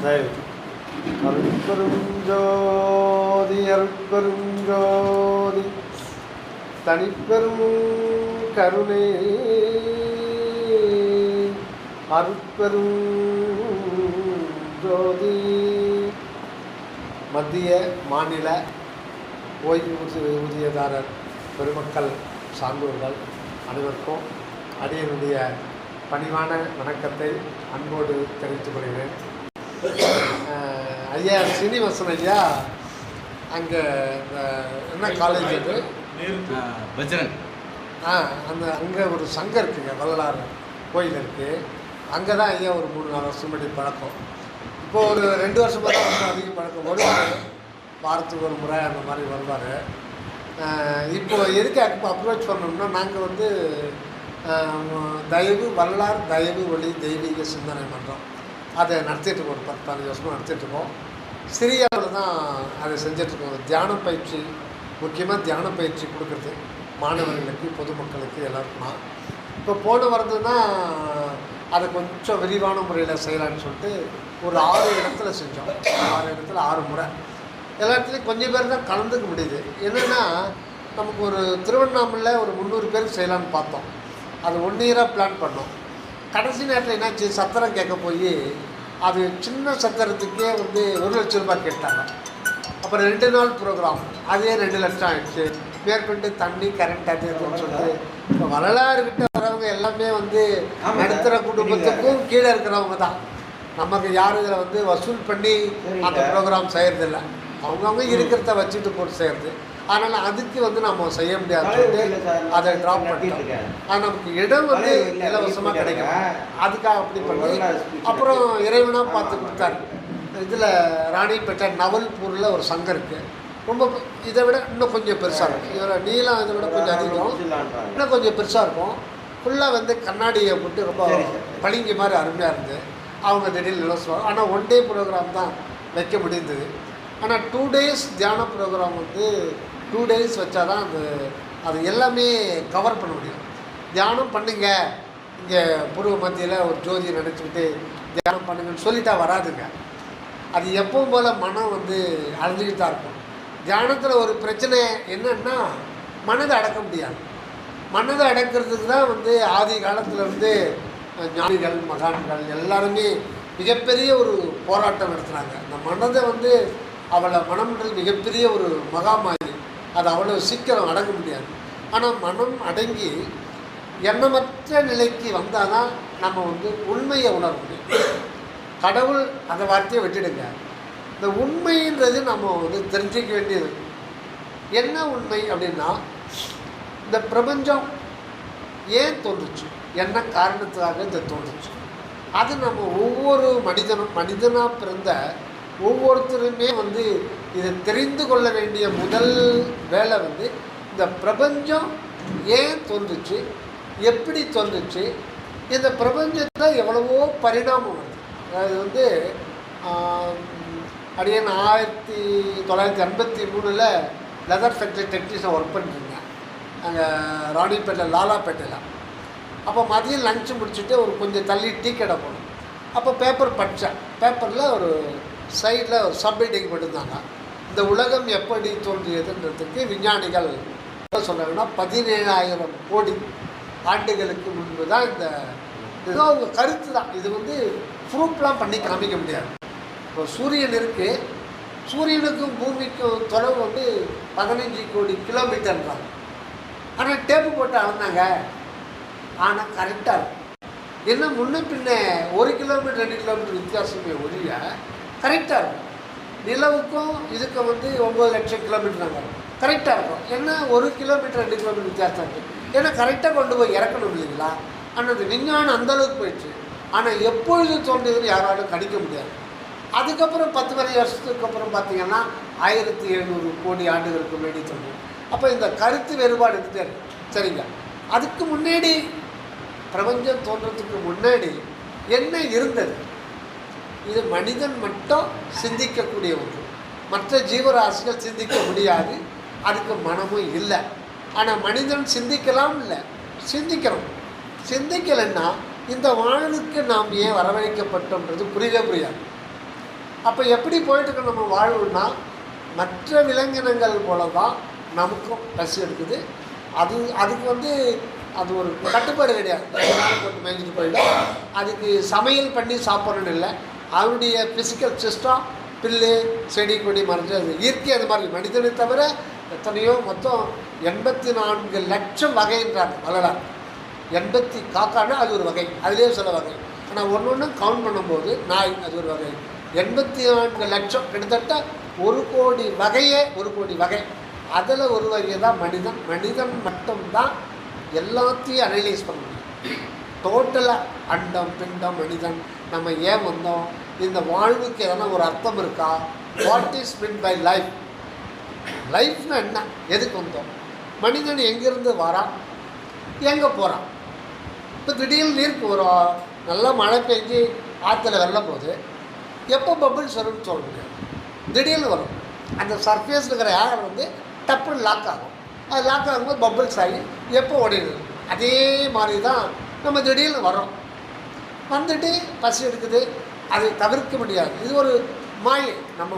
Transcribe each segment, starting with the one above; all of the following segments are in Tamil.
அருட்பெருஞ்சோதி அருட்பெருஞ்சோதி தனிப்பெரும் கருணை அருட்பெரும் ஜோதி. மத்திய மாநில ஓய்வூதியதாரர் பெருமக்கள் சான்றோர்கள் அனைவருக்கும் அடியனுடைய பணிவான வணக்கத்தை அன்போடு தெரிவித்துக் கொள்கிறேன். ஐயா சீனிவாசன் ஐயா அங்கே இந்த என்ன காலேஜ் அது பஜ்ரன் அந்த அங்கே ஒரு சங்கம் இருக்குங்க, வள்ளலார் கோயில் இருக்குது. அங்கே தான் ஐயா ஒரு 3-4 வருஷம் முன்னாடி பழக்கம். இப்போது ஒரு 2 வருஷமாக தான் ரொம்ப அதிக பழக்கம். வருவார், வாரத்துக்கு ஒரு முறை அந்த மாதிரி வருவார். இப்போது எதுக்கு அப்ரோச் பண்ணோம்னா, நாங்கள் தயவு வள்ளலார் தயவு ஒளி தெய்வீக சிந்தனை மன்றம் அதை நடத்திட்டுருக்கோம். ஒரு 10-15 வருஷமாக நடத்திட்டுருக்கோம். சிரியாவில் தான் அதை செஞ்சிட்ருக்கோம். தியான பயிற்சி, முக்கியமாக தியான பயிற்சி கொடுக்குறது மாணவர்களுக்கு, பொதுமக்களுக்கு எல்லாருக்குமா. இப்போ போன வருதுன்னா அதை கொஞ்சம் விரிவான முறையில் செய்யலான்னு சொல்லிட்டு ஒரு 6 இடத்துல செஞ்சோம். 6 இடத்துல 6 முறை. எல்லா இடத்துலையும் கொஞ்சம் பேர் தான் கலந்துக்க முடியுது. என்னென்னா, நமக்கு ஒரு திருவண்ணாமலை ஒரு 300 பேருக்கு செய்யலான்னு பார்த்தோம். அது 1 இயராக பிளான் பண்ணோம். கடைசி நேரத்தில் என்னாச்சு, சத்திரம் கேட்க போய் அது சின்ன சத்திரத்துக்கே 1 லட்சம் ரூபாய் கேட்டாங்க. அப்புறம் 2 நாள் ப்ரோக்ராம், அதே 2 லட்சம் ஆகிடுச்சு. மேற்கொண்டு தண்ணி கரண்ட் அது சொல்லிட்டு இப்போ வரலாறுகிட்ட வரவங்க எல்லாமே நடுத்தர குடும்பத்துக்கும் கீழே இருக்கிறவங்க தான். நமக்கு யாரும் இதில் வசூல் பண்ணி அந்த ப்ரோக்ராம் செய்கிறதில்ல. அவங்கவுங்க இருக்கிறத வச்சுட்டு போட்டு செய்கிறது. அதனால் அதுக்கு நம்ம செய்ய முடியாதுன்னு சொல்லிட்டு அதை ட்ராப் பண்ணிட்டோம். ஆனால் நமக்கு இடம் இலவசமாக கிடைக்கும். அதுக்காக அப்படி பண்ணி அப்புறம் இறைவனாக பார்த்து கொடுத்தாரு. இதில் ராணிப்பேட்டை நவல்பூரில் ஒரு சங்கம் இருக்குது. ரொம்ப இதை விட இன்னும் கொஞ்சம் பெருசாக இருக்கும். இதில் நீளம் இதை விட கொஞ்சம் அதிகம், இன்னும் கொஞ்சம் பெருசாக இருக்கும். ஃபுல்லாக கண்ணாடியை போட்டு ரொம்ப பளிங்கு மாதிரி அருமையாக இருந்து அவங்க திடீர்னு இலவசம். ஆனால் 1 டே ப்ரோக்ராம் தான் வைக்க முடிந்தது. ஆனால் 2 டேஸ் தியான ப்ரோக்ராம் 2 டேஸ் வச்சா தான் அது எல்லாமே கவர் பண்ண முடியும். தியானம் பண்ணுங்க, இங்கே பூர்வ மத்தியில் ஒரு ஜோதியை நினச்சிக்கிட்டு தியானம் பண்ணுங்கன்னு சொல்லிட்டா வராதுங்க. அது எப்பவும் போல் மனம் அழிஞ்சிக்கிட்டு தான் இருக்கும். தியானத்தில் ஒரு பிரச்சனை என்னன்னா, மனதை அடக்க முடியாது. மனதை அடக்கிறதுக்கு தான் ஆதி காலத்தில் ஞானிகள் மகான்கள் எல்லாருமே மிகப்பெரிய ஒரு போராட்டம் நடத்துகிறாங்க. அந்த மனதை அவளை மனம்ன்றது மிகப்பெரிய ஒரு மகாமாயி. அது அவ்வளோ சீக்கிரம் அடங்க முடியாது. ஆனால் மனம் அடங்கி எண்ணமற்ற நிலைக்கு வந்தால் தான் நம்ம உண்மையை உணர முடியும். கடவுள் அந்த வார்த்தையை விட்டுடுங்க. இந்த உண்மைன்றது நம்ம தெரிஞ்சிக்க வேண்டியது. என்ன உண்மை அப்படின்னா, இந்த பிரபஞ்சம் ஏன் தோன்றுச்சு, என்ன காரணத்துக்காக இந்த தோன்றுச்சு, அது நம்ம ஒவ்வொரு மனிதனாக பிறந்த ஒவ்வொருத்தருமே இதை தெரிந்து கொள்ள வேண்டிய முதல் வேலை இந்த பிரபஞ்சம் ஏன் தோன்றுச்சு, எப்படி தோன்றுச்சு, இந்த பிரபஞ்சத்தில் எவ்வளவோ பரிணாமம் வருது. அது அடியேன் 1983 லெதர் ஃபேக்ட்ரி டெக்னீஷியன் ஒர்க் பண்ணிருந்தேன் அங்கே ராணிப்பேட்டை லாலாப்பேட்டையில். அப்போ மதியம் லஞ்சு முடிச்சுட்டு ஒரு கொஞ்சம் தள்ளி டீ கடை போனோம். அப்போ பேப்பர் படித்தேன். பேப்பரில் ஒரு சைடில் ஒரு சப்ஹெட்டிங் போட்டிருந்தாங்க. இந்த உலகம் எப்படி தோன்றியதுன்றதுக்கு விஞ்ஞானிகள் என்ன சொல்கிறாங்கன்னா, 17,000 கோடி ஆண்டுகளுக்கு முன்பு தான் இந்த அவங்க கருத்து தான். இது ப்ரூஃப்லாம் பண்ணி காமிக்க முடியாது. இப்போ சூரியன் இருக்குது, சூரியனுக்கும் பூமிக்கும் தொலைவு 15 கோடி கிலோமீட்டர்ன்றாங்க. ஆனால் டேப்பு போட்டு அளந்தாங்க. ஆனால் கரெக்டாக இருக்கும். என்ன முன்ன பின்ன 1 கிலோமீட்டர் 2 கிலோமீட்டர் வித்தியாசமே ஒழிய கரெக்டாக இருக்கும். நிலவுக்கும் இதுக்கு 9 லட்சம் கிலோமீட்டர் கரெக்டாக இருக்கும். ஏன்னா 1 கிலோமீட்டர் 2 கிலோமீட்டர் வித்தியாசம் இருக்குது. ஏன்னா கரெக்டாக கொண்டு போய் இறக்கணும் இல்லைங்களா. ஆனால் அது விஞ்ஞானம் அந்தளவுக்கு போயிடுச்சு. ஆனால் எப்பொழுது தோன்றியதுன்னு யாராலும் கணிக்க முடியாது. அதுக்கப்புறம் 10-15 வருஷத்துக்கு அப்புறம் பார்த்திங்கன்னா 1700 கோடி ஆண்டுகளுக்கு முன்னாடி தோன்றும். அப்போ இந்த கருத்து வேறுபாடு இருந்துகிட்டே இருக்கு. சரிங்க, அதுக்கு முன்னாடி பிரபஞ்சம் தோன்றதுக்கு முன்னாடி என்ன இருந்தது? இது மனிதன் மட்டும் சிந்திக்கக்கூடிய ஒன்று. மற்ற ஜீவராசிகள் சிந்திக்க முடியாது. அதுக்கு மனமும் இல்லை. ஆனால் மனிதன் சிந்திக்கலாம் இல்லை, சிந்திக்கிறோம். சிந்திக்கலைன்னா இந்த வாழ்வுக்கு நாம் ஏன் வரவழைக்கப்பட்டோன்றது புரியவே புரியாது. அப்போ எப்படி போயிட்டுருக்கு நம்ம வாழ்வுன்னா, மற்ற விலங்கினங்கள் போல தான் நமக்கும் பசி எடுக்குது. அதுக்கு அது ஒரு கட்டுப்பாடு கிடையாது. எதனாலும் போட்டு மேய்ஞ்சிட்டு போயிடும். அதுக்கு சமையல் பண்ணி சாப்பிட்றோன்னு இல்லை. அவனுடைய ஃபிசிக்கல் சிஸ்டம் புல்லு செடி கொடி மறைஞ்சு அது இயற்கை. அது மாதிரி மனிதனை தவிர எத்தனையோ மொத்தம் 84 லட்சம் வகைன்றாங்க வளரார். 80 காக்கானா அது ஒரு வகை, அதுலேயே சில வகை. ஆனால் ஒன்று ஒன்று கவுண்ட் பண்ணும்போது நாய் அது ஒரு வகை. 84 லட்சம், கிட்டத்தட்ட 1 கோடி வகையே, 1 கோடி வகை. அதில் ஒரு வகையை தான் மனிதன். மனிதன் மட்டும்தான் எல்லாத்தையும் அனலைஸ் பண்ண முடியும் டோட்டலாக. அண்டம் பிண்டம் மனிதன், நம்ம ஏன் வந்தோம், இந்த வாழ்வுக்கு எதனா ஒரு அர்த்தம் இருக்கா, what is mean by life, லைஃப்னா என்ன, எதுக்கு வந்தோம், மனிதன் எங்கேருந்து வரான், எங்கே போகிறான். இப்போ திடீர்னு நீருக்கு ஒரு நல்லா மழை பெஞ்சு ஆற்றுல வெள்ளம் போது எப்போ பபிள்ஸ் வரும்னு சொல்ல முடியாது. திடீர்னு வரும். அந்த சர்ஃபேஸில் இருக்கிற ஏர் டப்புன்னு லாக் ஆகும். அது லாக் ஆகும்போது பபிள்ஸ் ஆகி எப்போ ஓடிடுது. அதே மாதிரி தான் நம்ம திடீர்னு வரோம். வந்துட்டு பசி எடுக்குது, அதை தவிர்க்க முடியாது. இது ஒரு மாயை. நம்ம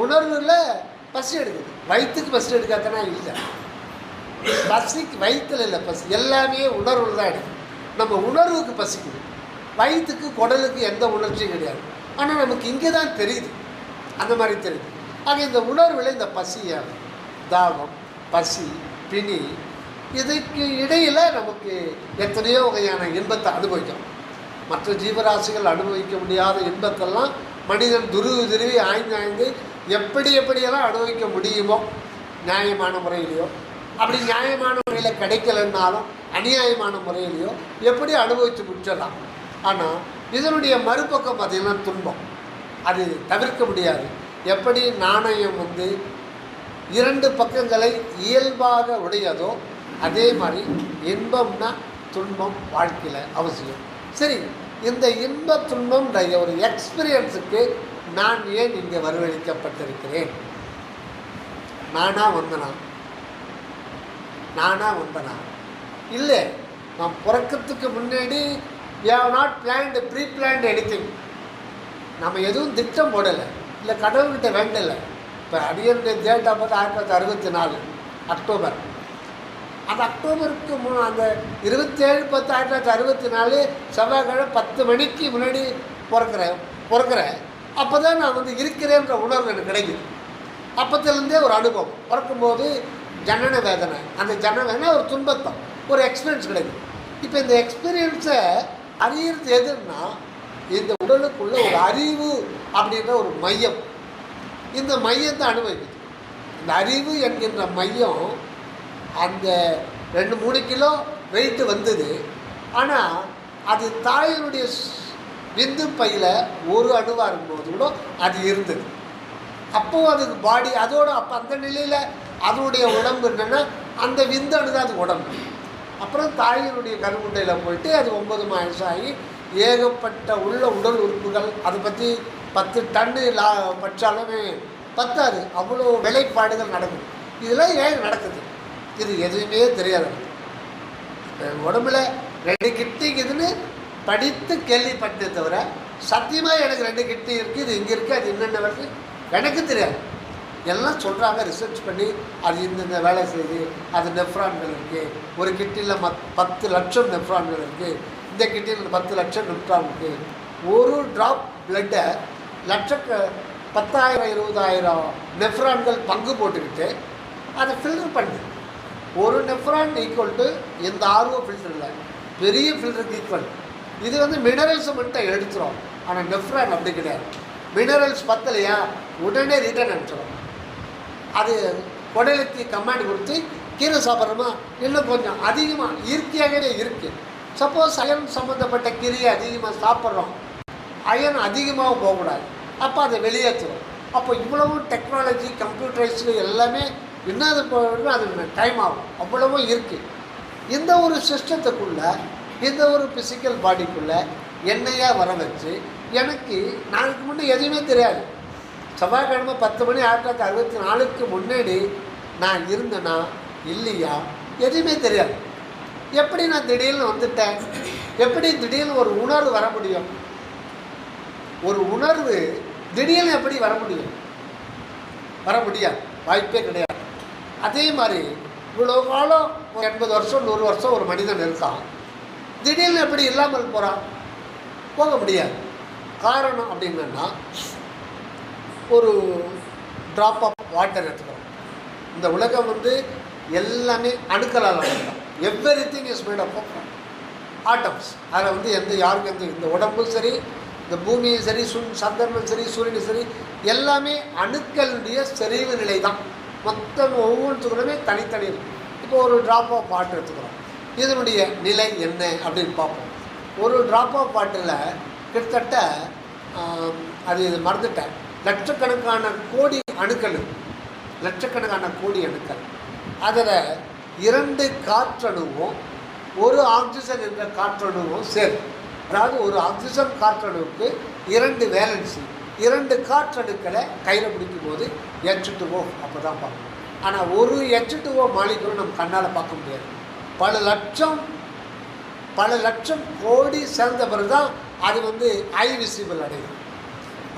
உணர்வில் பசி எடுக்குது. வயிற்றுக்கு பசி எடுக்காதனா இல்லை, பசிக்கு வயிற்றில் இல்லை பசி, எல்லாமே உணர்வில் தான் எடுக்குது. நம்ம உணர்வுக்கு பசிக்குது, வயிற்றுக்கு குடலுக்கு எந்த உணர்ச்சியும் கிடையாது. ஆனால் நமக்கு இங்கே தான் தெரியுது, அந்த மாதிரி தெரியுது. ஆக இந்த உணர்வில் இந்த பசியை, தாகம், பசி, பிணி, இதுக்கு இடையில் நமக்கு எத்தனையோ வகையான இன்பத்தை அனுபவிக்கிறோம். மற்ற ஜீவராசிகள் அனுபவிக்க முடியாத இன்பத்தெல்லாம் மனிதன் துருவி ஆய்ந்து எப்படியெல்லாம் அனுபவிக்க முடியுமோ நியாயமான முறையிலையோ, அப்படி நியாயமான முறையில் கிடைக்கலன்னாலும் அநியாயமான முறையிலையோ எப்படி அனுபவித்து முடிச்சிடலாம். ஆனால் இதனுடைய மறுபக்கம் பார்த்திங்கன்னா துன்பம், அது தவிர்க்க முடியாது. எப்படி நாணயம் 2 பக்கங்களை இயல்பாக உடையதோ அதே மாதிரி இன்பம்னா துன்பம் வாழ்க்கையில் அவசியம். சரி, இந்த இன்ப துன்பம்ன்ற ஒரு எக்ஸ்பீரியன்ஸுக்கு நான் ஏன் இங்கே வரவழைக்கப்பட்டிருக்கிறேன்? நானா வந்தனா இல்லை. நான் பிறக்கிறதுக்கு முன்னாடி we have not planned pre-planned anything. நம்ம எதுவும் திட்டம் போடலை, இல்லை கடவுள்கிட்ட வேண்டலை. இப்போ அடியனுடைய டேட் ஆஃப் பர்த் 1964 அக்டோபர். அந்த அக்டோபருக்கு அந்த 27/10/1964 செவ்வாய்க்கிழமை 10 மணிக்கு முன்னாடி பிறக்கிறேன். அப்போ தான் நான் இருக்கிறேன்ற உணர்வு எனக்கு கிடைக்குது. அப்போத்துலேருந்தே ஒரு அனுபவம். பிறக்கும்போது ஜனன வேதனை, அந்த ஜனன வேதனை ஒரு துன்பத்தம், ஒரு எக்ஸ்பீரியன்ஸ் கிடைக்குது. இப்போ இந்த எக்ஸ்பீரியன்ஸை அறியறது எதுன்னா, இந்த உடலுக்குள்ள ஒரு அறிவு அப்படின்ற ஒரு மையம், இந்த மையத்தை அனுபவிக்குது. இந்த அறிவு என்கின்ற மையம் அந்த 2-3 கிலோ வெயிட்டு வந்தது. ஆனால் அது தாயினுடைய விந்து பையில் ஒரு அணுவாக இருக்கும்போது கூட அது இருந்தது. அப்போது அதுக்கு பாடி அதோட அப்போ அந்த நிலையில் அதனுடைய உடம்பு என்னென்னா அந்த விந்து அணு தான் அது உடம்பு. அப்புறம் தாயினுடைய கருமுட்டையில் போயிட்டு அது 9 மாதம் ஆகி ஏகப்பட்ட உள்ள உடல் உறுப்புகள், அதை பற்றி 10 டன்னு பட்சாலுமே பத்தாது, அவ்வளோ வேலைப்பாடுகள் நடக்குது. இதெல்லாம் ஏன் நடக்குது? இது எதுவுமே தெரியாது. உடம்புல 2 கிட்னிக்குதுன்னு படித்து கேள்விப்பட்டே தவிர சத்தியமாக எனக்கு 2 கிட்னி இருக்குது, இது இங்கே இருக்குது, அது என்னென்ன வருது எனக்கு தெரியாது. எல்லாம் சொல்கிறாங்க, ரிசர்ச் பண்ணி அது இந்த வேலை செய்யுது, அது நெஃப்ரான்கள் இருக்குது, ஒரு கிட்னியில் 10 லட்சம் நெஃப்ரான்கள் இருக்குது, இந்த கிட்னியில் 10 லட்சம் நெஃப்ரான் இருக்குது. ஒரு ட்ராப் பிளட்டை 10,000-20,000 நெஃப்ரான்கள் பங்கு போட்டுக்கிட்டு அதை ஃபில்டர் பண்ணுது. ஒரு நெஃப்ரான் ஈக்குவல் டு இந்த ஆர்ஓ ஃபில்டரில் பெரிய ஃபில்டருக்கு ஈக்குவல். இது மினரல்ஸை மட்டும் எடுத்துரும். ஆனால் நெஃப்ரான் அப்படி கிடையாது. மினரல்ஸ் பத்தலையா உடனே ரிட்டர்ன் அனுப்பிச்சிடும். அது குடலுக்கு கமாண்ட் கொடுத்து கீரை சாப்பிட்றோமா இன்னும் கொஞ்சம் அதிகமாக இயற்கையாகவே இருக்குது. சப்போஸ் அயன் சம்மந்தப்பட்ட கீரையை அதிகமாக சாப்பிட்றோம், அயன் அதிகமாக போகக்கூடாது, அப்போ அதை வெளியேற்றுறோம். அப்போ இவ்வளவு டெக்னாலஜி கம்ப்யூட்டரைஸ்டு எல்லாமே என்னது போகணும், அது டைம் ஆகும், அவ்வளவும் இருக்குது. இந்த ஒரு சிஸ்டத்துக்குள்ளே, இந்த ஒரு ஃபிசிக்கல் பாடிக்குள்ளே என்னையாக வர வச்சு எனக்கு நாளைக்கு முன்னே எதுவுமே தெரியாது. செவ்வாய்க்கிழமை 10 மணி 1964க்கு முன்னாடி நான் இருந்தேன்னா இல்லையா எதுவுமே தெரியாது. எப்படி நான் திடீர்னு வந்துட்டேன், எப்படி திடீர்னு ஒரு உணர்வு வர முடியும்? ஒரு உணர்வு திடீர்னு எப்படி வர முடியும்? வர முடியாது, வாய்ப்பே கிடையாது. அதே மாதிரி இவ்வளோ காலம் 80 வருஷம் 100 வருஷம் ஒரு மனிதன் இருக்கான், திடீர்னு எப்படி இல்லாமல் போகிறான்? போக முடியாது. காரணம் அப்படின்னா, ஒரு ட்ராப் ஆஃப் வாட்டர் எடுத்துக்கிறோம். இந்த உலகம் வந்து எல்லாமே அணுக்களால் தான். Everything is made of atoms. அதில் வந்து யாருக்கு இந்த உடம்பும் சரி, இந்த பூமியும் சரி, சந்திரனும் சரி, சூரியனும் சரி, எல்லாமே அணுக்களுடைய செறிவு நிலை தான். மொத்தம் ஒவ்வொன்றுக்குள்ளமே தனித்தனி இருக்கும். இப்போ ஒரு ட்ராப் ஆஃப் வாட்டர் எடுத்துக்கிறோம், இதனுடைய நிலை என்ன அப்படின்னு பார்ப்போம். ஒரு ட்ராப் ஆஃப் வாட்டரில் கிட்டத்தட்ட அது இது மறந்துட்டேன், லட்சக்கணக்கான கோடி அணுக்கள், லட்சக்கணக்கான கோடி அணுக்கள். அதில் 2 காற்றணுவும் ஒரு ஆக்சிஜன் என்ற காற்றணுவும் சேரும். அதாவது ஒரு ஆக்சிஜன் காற்றணுவுக்கு 2 வேலன்சி, 2 காற்றணுக்களை கையில் பிடிக்கும் போது H2O அப்போ தான் பார்க்கணும். ஆனால் ஒரு H2O மாலிகுலும் நம்ம கண்ணால் பார்க்க முடியாது. பல லட்சம் கோடி சேர்ந்த பிறகு தான் அது வந்து ஐ விசிபிள் அடையும்.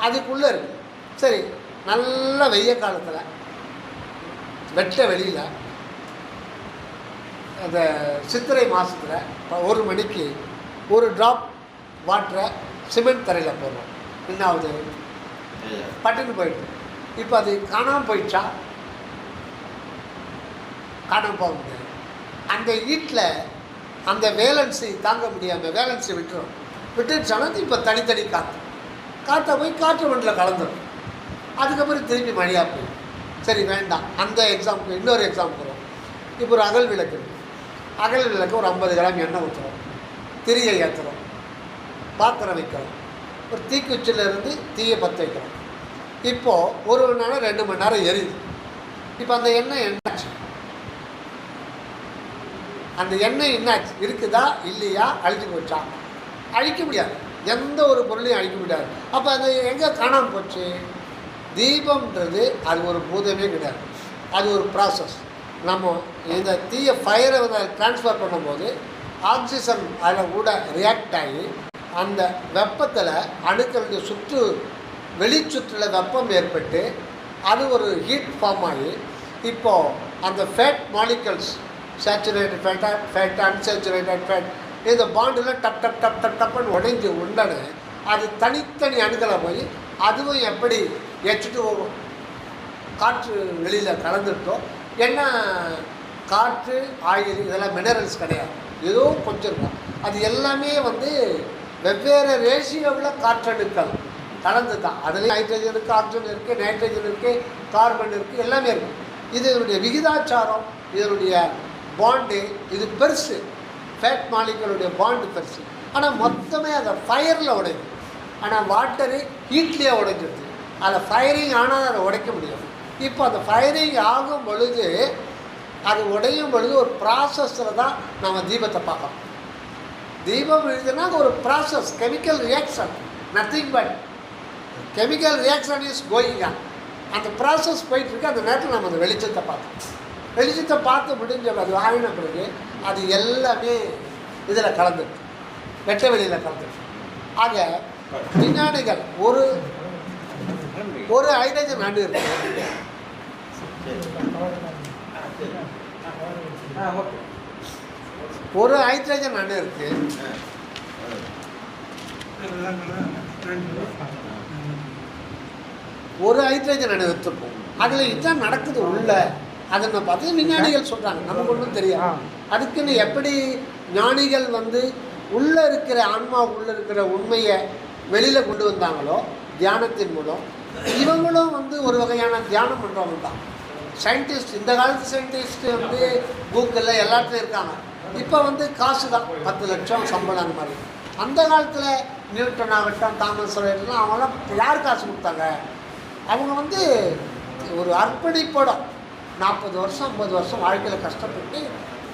அதுக்குள்ளே இருக்குது. சரி, நல்ல வெய்ய காலத்தில் வெட்ட வெளியில் அந்த சித்திரை மாதத்தில் 1 மணிக்கு ஒரு ட்ராப் வாட்டரை சிமெண்ட் தரையில் போடுறோம். என்னாவது? பட்டுன்னு போயிட்டு. இப்போ அது காணாமல் போயிடுச்சா? காணாமல் போக முடியாது. அந்த ஹீட்டில் அந்த வேலன்சி தாங்க முடியாமல் வேலன்சி விட்டுருச்சானா இப்போ தனித்தனி காற்றை போய் காற்று மண்டில் கலந்துடும். அதுக்கப்புறம் திருப்பி மழையாக போயிடும். சரி, வேண்டாம். அந்த எக்ஸாம்பிள் இன்னொரு எக்ஸாம்பிள் வரும். இப்போ ஒரு அகல் விளக்கு இருக்குது. அகல் விளக்கு ஒரு 50 கிராம் எண்ணெய் ஊற்றுறோம், திரியை ஏற்றுறோம், பாத்திரம் வைக்கிறோம், ஒரு தீக்குச்சிலேருந்து தீயை பற்ற வைக்கிறோம். இப்போது 1 மணி நேரம் 2 மணி நேரம் எரியுது. இப்போ அந்த எண்ணெய் என்னாச்சு? அந்த எண்ணெய் என்னாச்சு? இருக்குதா இல்லையா? அழிச்சு போச்சா? அழிக்க முடியாது. எந்த ஒரு பொருளையும் அழிக்க முடியாது. அப்போ அது எங்கே காணாமல் போச்சு? தீபம்ன்றது அது ஒரு பூதமே கிடையாது, அது ஒரு ப்ராசஸ். நம்ம இந்த தீயை ஃபயரை ட்ரான்ஸ்ஃபர் பண்ணும்போது ஆக்சிஜன் அதில் கூட ரியாக்ட் ஆகி அந்த வெப்பத்தில் அணுக்களுடைய வெளிச்சுற்றில் வெப்பம் ஏற்பட்டு அது ஒரு ஹீட் ஃபார்ம் ஆகி இப்போது அந்த fat molecules, saturated fat unsaturated fat, இந்த பாண்டில் டப்புன்னு உடைஞ்சு உடனே அது தனித்தனி அணுக்களை போய் அதுவும் எப்படி H2O காற்று வெளியில் கலந்துட்டோ. ஏன்னா காற்று, ஆயில் இதெல்லாம் மினரல்ஸ் கிடையாது, ஏதோ கொஞ்சம் இருக்கும். அது எல்லாமே வந்து வெவ்வேறு ரேஷியோவில் காற்றணுக்கள் கலந்து தான். அதுலேயும் ஹைட்ரஜன் இருக்குது, ஆக்சிஜன் இருக்குது, நைட்ரஜன் இருக்குது, கார்பன் இருக்குது, எல்லாமே இருக்குது. இதனுடைய விகிதாச்சாரம், இதனுடைய பாண்டு இது பெருசு. ஃபேட் மாலிகுலுடைய பாண்டு பெருசு. ஆனால் மொத்தமே அதை ஃபயரில் உடையுது. ஆனால் வாட்டரு ஹீட்லேயே உடைஞ்சிருது. அதில் ஃபயரிங் ஆனால் அதை உடைக்க முடியும். இப்போ அந்த ஃபயரிங் ஆகும் பொழுது, அது உடையும் பொழுது ஒரு ப்ராசஸில் தான் நம்ம தீபத்தை பார்க்கணும். தீபம் எழுதுனா அது ஒரு process, chemical reaction, nothing but chemical reaction is going on. அந்த ப்ராசஸ் போயிட்டுருக்கு. அந்த நேரத்தில் நம்ம அந்த வெளிச்சத்தை பார்த்து முடிஞ்ச அது ஆகின பிறகு அது எல்லாமே இதில் கலந்துருக்கு, வெட்ட வெளியில் கலந்துருக்கு. ஆக விஞ்ஞானிகள் ஒரு ஹைட்ரஜன் அணு இருக்கு, ஒரு ஹைட்ரஜன் அணு இருக்கு, ஒரு ஹைட்ரஜன் அணு எடுத்துப்போம். அதில் இதுதான் நடக்குது உள்ள. அதை நம்ம பார்த்து விஞ்ஞானிகள் சொல்கிறாங்க, நமக்கு ஒன்றும் தெரியாது. அதுக்குன்னு எப்படி ஞானிகள் வந்து உள்ளே இருக்கிற ஆன்மா உள்ளே இருக்கிற உண்மையை வெளியில் கொண்டு வந்தாங்களோ தியானத்தின் மூலம், இவங்களும் வந்து ஒரு வகையான தியானம் பண்ணுறவங்க தான். சயின்டிஸ்ட், இந்த காலத்து சயின்டிஸ்ட் வந்து கூகுளில் எல்லாத்துலையும் இருக்காங்க. இப்போ வந்து காசு தான், 10 லட்சம் சம்பளம் அந்த மாதிரி. அந்த காலத்தில் நியூட்டன் ஆகட்டும், தாமஸ் ஆகட்டும், அவங்களாம் யார் காசு கொடுத்தாங்க? அவங்க வந்து ஒரு அர்ப்பணிப்போட 40 வருஷம் 50 வருஷம் வாழ்க்கையில் கஷ்டப்பட்டு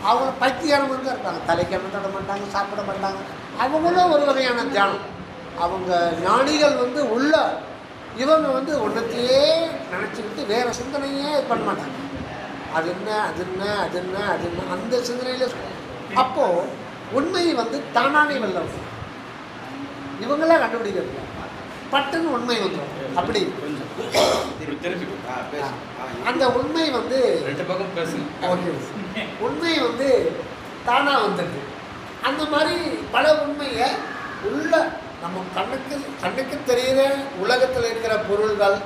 அவங்க பைத்தியாரம் வந்து இருக்காங்க. தலைக்கு எண்ணெய் தட மாட்டாங்க, சாப்பிட மாட்டாங்க. அவங்களும் ஒரு வகையான தியானம். அவங்க ஞானிகள் வந்து உள்ள, இவங்க வந்து ஒன்றத்தையே நினச்சிக்கிட்டு வேறு சிந்தனையே பண்ண மாட்டாங்க. அது என்ன அந்த சிந்தனையில். அப்போது உண்மையை வந்து தானானே வெல்ல இவங்களாம் கண்டுபிடிக்கிறது. பட்டுன்னு உண்மை வந்துடும். அப்படி அந்த உண்மை வந்து ஓகே, உண்மை வந்து தானாக வந்துடுது. அந்த மாதிரி பல உண்மையை உள்ள நம்ம கண்ணுக்கு தெரிகிற உலகத்தில் இருக்கிற பொருள்கள்,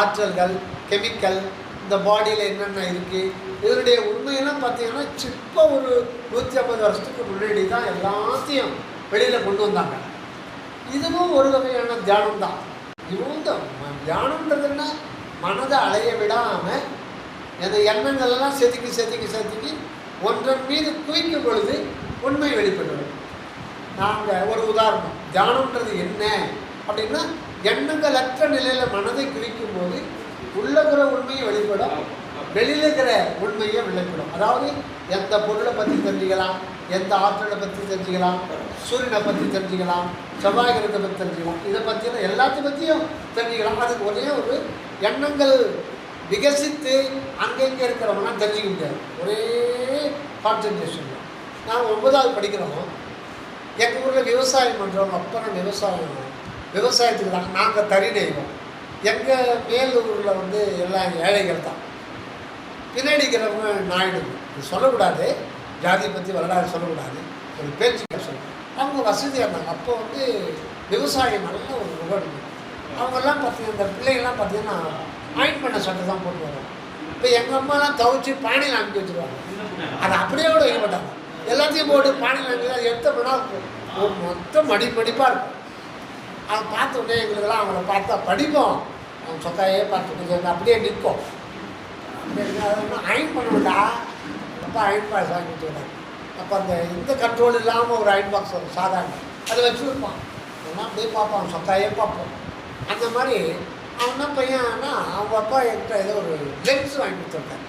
ஆற்றல்கள், கெமிக்கல், இந்த பாடியில் என்னென்ன இருக்குது, இதனுடைய உண்மையெல்லாம் பார்த்தீங்கன்னா இப்போ ஒரு 150 வருஷத்துக்கு முன்னாடி தான் எல்லாத்தையும் வெளியில் கொண்டு வந்தாங்க. இதுவும் ஒரு வகையான தியானம் தான். இதுவும் தியானம்ன்றதுன்னா மனதை அலைய விடாமல் அந்த எண்ணங்களெல்லாம் செதுக்கி ஒன்றன் மீது குவிக்கும் பொழுது உண்மை வெளிப்பட்டுவிடும். நாங்கள் ஒரு உதாரணம், தியானம்ன்றது என்ன அப்படின்னா எண்ணங்களற்ற நிலையில் மனதை குவிக்கும் போது உள்ளகிற உண்மையை வெளிப்படும், வெளியில் இருக்கிற உண்மையை வெளிப்படும். அதாவது எந்த பொருளை பற்றி தெரிஞ்சுக்கலாம், எந்த ஆற்றலை பற்றி தெரிஞ்சுக்கலாம், சூரியனை பற்றி தெரிஞ்சுக்கலாம், செவ்வாய் கிரகத்தை பற்றி தெரிஞ்சுக்கலாம், இதை பற்றின எல்லாத்தையும் பற்றியும் தெரிஞ்சுக்கலாம். அதுக்கு ஒரே ஒரு எண்ணங்கள் விகசித்து அங்கங்கே இருக்கிறவங்களாம் தெரிஞ்சிக்க முடியாது. ஒரே கான்சன்ட்ரேஷன் தான். நாங்கள் 9வது படிக்கிறோம். எங்கள் ஊரில் விவசாயம் பண்ணுறவங்க அப்புறம் விவசாயத்துக்கு தான் நாங்கள் தறி நெய்வோம். எங்கள் மேலூரில் வந்து எல்லாம் ஏழைகள் தான். பின்னாடி இருக்கிறவங்க நாயுடுங்க. இது சொல்லக்கூடாது, ஜாதியை பற்றி வரலாறு சொல்லக்கூடாது, ஒரு பேச்சு சொல்லணும். அவங்க வசதியாக இருந்தாங்க. அப்போ வந்து விவசாயம் நல்ல ஒரு முகடு. அவங்கெல்லாம் பார்த்தீங்கன்னா இந்த பிள்ளைங்கள்லாம் பார்த்தீங்கன்னா அயன் பண்ண சட்டை தான் போட்டு வரோம். இப்போ எங்கள் அம்மாலாம் துவைச்சி பானையில் அனுப்பி வச்சுருவாங்க. அதை அப்படியே கூட வைக்க மாட்டாங்க, எல்லாத்தையும் போட்டு பானையில் அனுப்பி அதை எடுத்த பண்ணால் ஒரு மொத்தம் மடிப்பாக இருக்கும். அதை பார்த்த உடனே எங்களுக்கெல்லாம் அவங்கள பார்த்தா படிப்போம், அவங்க சொக்காயே பார்த்துட்டு அப்படியே நிற்போம். அயன் பண்ணுவோம்டா, அப்போ அயன் பாக்ஸ் வாங்கி வச்சுக்கிட்டாங்க. அப்போ அந்த இந்த கண்ட்ரோல் இல்லாமல் ஒரு அயன் பாக்ஸ் வரும் சாதாரண, அதை வச்சுருப்பான். அவனா அப்படியே பார்ப்போம், அவன் சொக்காயே பார்ப்போம். அந்த மாதிரி அவன் என்ன பையன்னா அவங்க அப்பா என்கிட்ட ஏதோ ஒரு லென்ஸ் வாங்கி கொடுத்துருக்காங்க.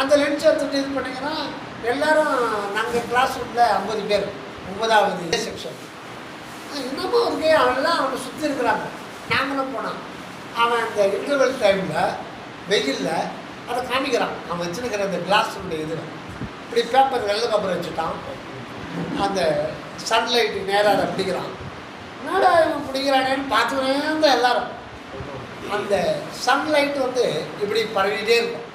அந்த லென்ஸ் எடுத்துகிட்டு இது பண்ணிங்கன்னா எல்லோரும் நாங்கள் கிளாஸ் ரூமில் 50 பேர் 9வது செக்ஷன் இன்னமும் இருக்கே, அவனெல்லாம் அவனை சுற்றி இருக்கிறாங்க. நாங்களும் போனான். அவன் அந்த இன்டர்வல் டைமில் வெயிலில் அதை காமிக்கிறான். அவன் வச்சுருக்கிற அந்த கிளாஸுடைய இதில் இப்படி பேப்பர் வெள்ளை பேப்பர் வச்சுட்டான். அந்த சன்லைட்டு நேராக அதை பிடிக்கிறான். என்னடா இவன் பிடிக்கிறானேன்னு பார்த்துக்கினே இருந்தால் எல்லோரும் அந்த சன்லைட் வந்து இப்படி பரவிட்டே இருக்கும்.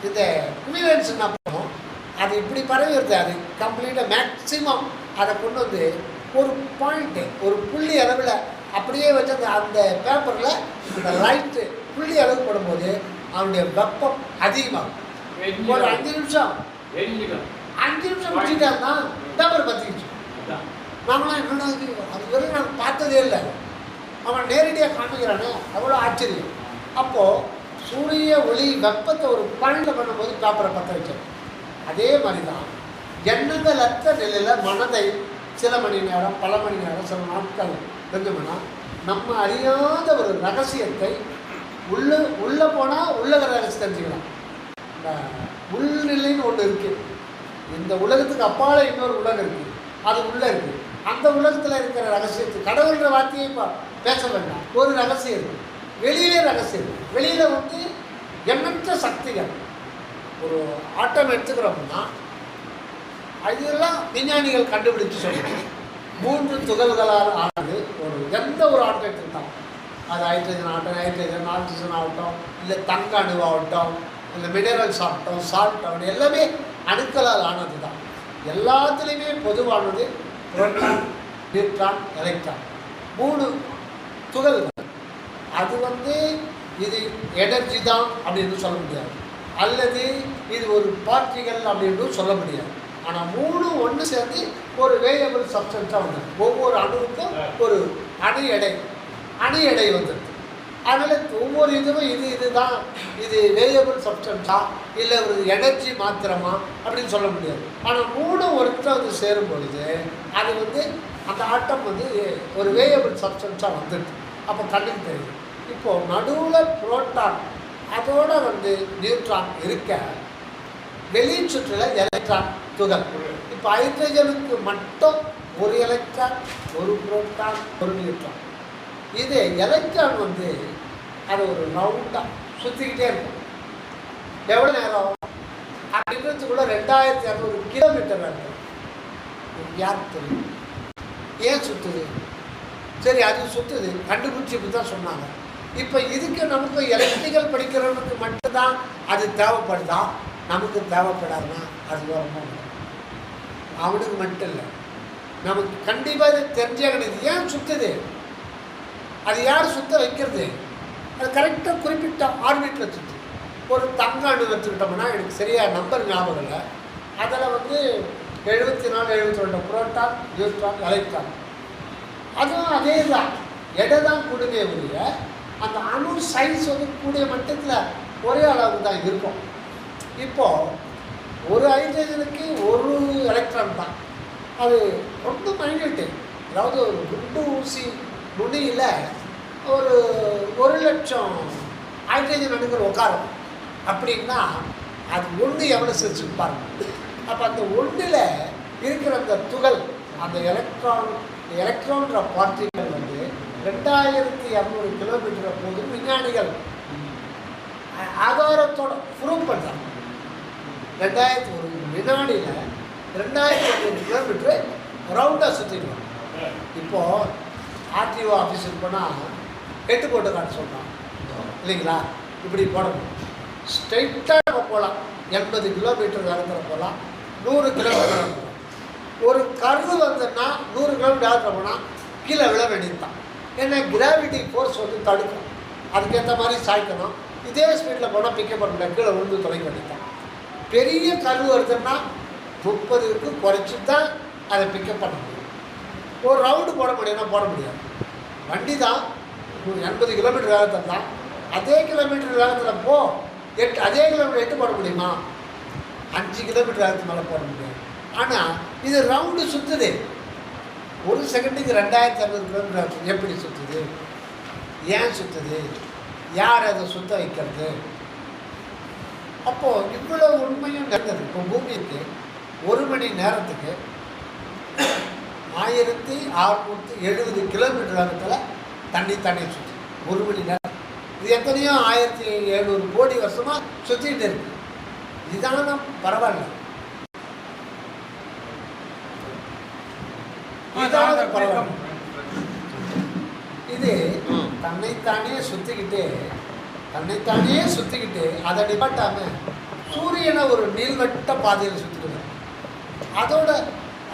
இந்த குளிரன்ஸ் என்ன பண்ணும், அது இப்படி பரவி வருது. அது கம்ப்ளீட்டாக மேக்ஸிமம் அதை கொண்டு வந்து ஒரு பாயிண்ட்டு, ஒரு புள்ளி அளவில் அப்படியே வச்சு அந்த பேப்பரில் இந்த லைட்டு புள்ளி அளவு போடும்போது அவனுடைய வெப்பம் அதிகமாகும். ஒரு 5 நிமிஷம் முடிச்சுட்டாருன்னா பேப்பர் பற்றிக்கிச்சு. நாங்களாம் என்னென்ன அது வரைக்கும் நாங்கள் பார்த்ததே இல்லை. அவன் நேரடியாக காமிக்கிறானே, அவ்வளோ ஆச்சரியம். அப்போது சூரிய ஒளி வெப்பத்தை ஒரு பாயிண்டில் பண்ணும்போது பேப்பரை பற்ற வச்சோம். அதே மாதிரி தான் எண்ணங்கள் அற்ற நிலையில் மனதை சில மணி நேரம், பல மணி நேரம், சில நாட்கள் இருந்தோம்னா நம்ம அறியாத ஒரு ரகசியத்தை உள்ளே போனால் உள்ளக ரகசியம் தெரிஞ்சுக்கலாம். இந்த உள்நிலைன்னு ஒன்று இருக்குது. இந்த உலகத்துக்கு அப்பால் இன்னொரு உலகம் இருக்குது, அது உள்ளே இருக்குது. அந்த உலகத்தில் இருக்கிற ரகசியத்தை கடவுள்கிற வார்த்தையை இப்போ பேச வேண்டாம். ஒரு ரகசியம் இருக்குது, வெளியிலே ரகசியம் இருக்குது. வெளியில் வந்து எண்ணற்ற சக்திகள். ஒரு ஆட்டம் எடுத்துக்கிறோம்னா அதெல்லாம் விஞ்ஞானிகள் கண்டுபிடிச்சு சொல்லுவாங்க. 3 துகள்களால் ஆனது எந்த ஒரு ஆட்டம் எடுத்துக்கிட்டோம், அது ஹைட்ரஜன் ஆக்சிஜன் ஆகட்டும், இல்லை தங்க அணுவாகட்டும், இல்லை மினரல்ஸ் ஆகட்டும், சால்ட் ஆகட்டும், எல்லாமே அணுக்களால் ஆனது தான். எல்லாத்துலேயுமே பொதுவானது புரோட்டான், நியூட்ரான், எலக்ட்ரான், 3 துகள்கள். அது வந்து இது எனர்ஜி தான் அப்படின்னு சொல்ல முடியாது, அல்லது இது ஒரு பார்ட்டிகள் அப்படின்னு சொல்ல முடியாது. ஆனால் 3 ஒன்று சேர்ந்து ஒரு வேரியபிள் சப்ஸ்டன்ஸாக வந்துடும். ஒவ்வொரு அணுவுக்கும் ஒரு அணு எடை வந்துடுது. அதனால் ஒவ்வொரு இதுவும் இதுதான் இது வேரியபிள் சப்ஸ்டன்ஸா இல்லை ஒரு எனர்ஜி மாத்திரமா அப்படின்னு சொல்ல முடியாது. ஆனால் 3 ஒருத்தர் வந்து சேரும் பொழுது அது வந்து அந்த ஆட்டம் வந்து ஒரு வேரியபிள் சப்ஸ்டன்ஸாக வந்துடுது. அப்போ கண்ணுக்கு தெரியும். இப்போது நடுவில் புரோட்டான் அதோட வந்து நியூட்ரான் இருக்க, வெளி சுற்றில் எலக்ட்ரான் துகள். இப்போ ஹைட்ரஜனுக்கு மட்டும் ஒரு எலக்ட்ரான், ஒரு புரோட்டான், ஒரு நியூட்ரான். இது எலக்ட்ரான் வந்து அது ஒரு ரவுண்டாக சுற்றிக்கிட்டே இருக்கும். எவ்வளோ நேரம் அப்படின்றதுக்குள்ள 2200 கிலோமீட்டர் இருக்கும். யாருக்கு தெரியும் ஏன் சுற்றுது? சரி அது சுற்றுது, கண்டுபிடிச்சி இப்படி தான் சொன்னாங்க. இப்போ இதுக்கு நமக்கு எலக்ட்ரிக்கல் படிக்கிறவனுக்கு மட்டும்தான் அது தேவைப்படுதா, நமக்கு தேவைப்படாதுன்னா அது வரணும். அவனுக்கு மட்டும் இல்லை, நமக்கு கண்டிப்பாக இது தெரிஞ்சாகணும். இது ஏன் சுற்றுது, அது யார் சுத்த வைக்கிறது, அது கரெக்டாக குறிப்பிட்ட ஆர்பிட்டில் சுற்று. ஒரு தங்க அணு வச்சுக்கிட்டோம்னா எனக்கு சரியாக நம்பர் ஞாபகம் இல்லை, அதில் 74 72 புரோட்டான் நியூட்ரான் எலக்ட்ரான், அதுவும் அதே தான், எடை தான் கூடுமே ஒழிய அந்த அணு சைஸ் கூடிய மட்டத்தில் ஒரே அளவுக்கு தான் இருக்கும். இப்போது ஒரு ஹைட்ரஜனுக்கு ஒரு எலக்ட்ரான் தான், அது ரொம்ப மைன்யூட்டு. அதாவது ஒரு குண்டு ஊசி நுனியில் ஒரு 1,00,000 ஹைட்ரஜன் அணுக்கள் உட்காரும் அப்படின்னா அது ஒன்று எவ்வளோ செஞ்சுருப்பாங்க. அப்போ அந்த ஒன்றில் இருக்கிற அந்த துகள், அந்த எலக்ட்ரான்ற பார்ட்டிகள் 2200 கிலோமீட்டர் போது விஞ்ஞானிகள் ஆதாரத்தோட ப்ரூவ் பண்ணுறாங்க. 2000 ஒரு வினாடியில் 2200 கிலோமீட்டரு ரவுண்டாக சுற்றிடுவாங்க. இப்போது ஆர்டிஓ ஆஃபீஸுக்கு போனால் எட்டு போட்டு காட்ட சொல்கிறான் இல்லைங்களா, இப்படி போடணும். ஸ்ட்ரைட்டாக நம்ம போகலாம், 80 கிலோமீட்டர் வேகத்தில் போகலாம், 100 கிலோமீட்டர் போகலாம். ஒரு கருது வந்ததுன்னா 100 கிலோமீட்டர் வேகத்தில் போனால் கீழே விழ வேண்டியது தான். ஏன்னா கிராவிட்டி ஃபோர்ஸ் தடுக்கும், அதுக்கேற்ற மாதிரி சாய்க்கணும். இதே ஸ்பீடில் போனால் பிக்கப் பண்ண முடியாது, கீழே விழுந்து தொலைக்க வேண்டியது தான். பெரிய கருவு வருதுன்னா 30க்கு குறைச்சி தான் அதை பிக்கப் பண்ண முடியும். ஒரு ரவுண்டு போட முடியும்னா போட முடியாது. வண்டி தான் 80 கிலோமீட்டர் வேகத்தில் தான், அதே கிலோமீட்டர் வேகத்தில் அதே கிலோமீட்டர் 8 போட முடியுமா, 5 கிலோமீட்டர் வேகத்துக்கு மேலே போட முடியாது. ஆனால் இது ரவுண்டு சுற்றுது, ஒரு செகண்டுக்கு 2600 கிலோமீட்டர் எப்படி சுற்றுது, ஏன் சுற்றுது, யார் அதை சுற்ற வைக்கிறது? அப்போது இவ்வளோ உண்மையும் நடந்தது. இப்போ பூமிக்கு 1 மணி நேரத்துக்கு 1670 கிலோமீட்டர் வேகத்தில் தண்ணி சுற்று 1 மணி நேரம். இது எத்தனையோ 1700 கோடி வருஷமாக சுற்றிட்டு இருக்கு. இதான பரவாயில்ல, இதாவது பரவாயில்ல. இது தன்னைத்தானே சுற்றிக்கிட்டு அதை நிப்பாட்டாமல் சூரியனை ஒரு நீள்வட்ட பாதையில் சுற்றிக்கிட்டு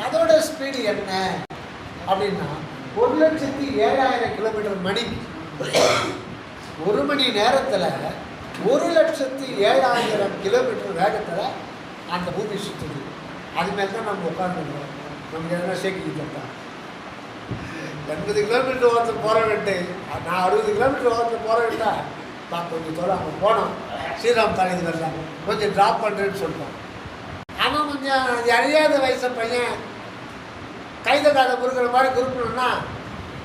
அதோட ஸ்பீடு என்ன அப்படின்னா 1,07,000 கிலோமீட்டர் மணிக்கு. 1 மணி நேரத்தில் 1,07,000 கிலோமீட்டர் வேகத்தில் அந்த பூமி சுற்றுது. அது மேலே தான் நம்ம உட்காந்துருக்கோம். நமக்கு எதனா சேர்க்கிக்கிட்டா 80 கிலோமீட்டர் ஓரத்தில் போகிற விட்டு, நான் 60 கிலோமீட்டர் ஓரத்தில் போகிற விட்டா நான் கொஞ்சம் தூரம் அங்கே போனோம், ஸ்ரீராம் காலேஜ் வரலாம், கொஞ்சம் ட்ராப் பண்ணுறேன்னு சொல்லிட்டோம். ஆனால் கொஞ்சம் அறியாத வயசு பையன் கைத காலை முறுக்கிற மாதிரி குறுக்கணும்னா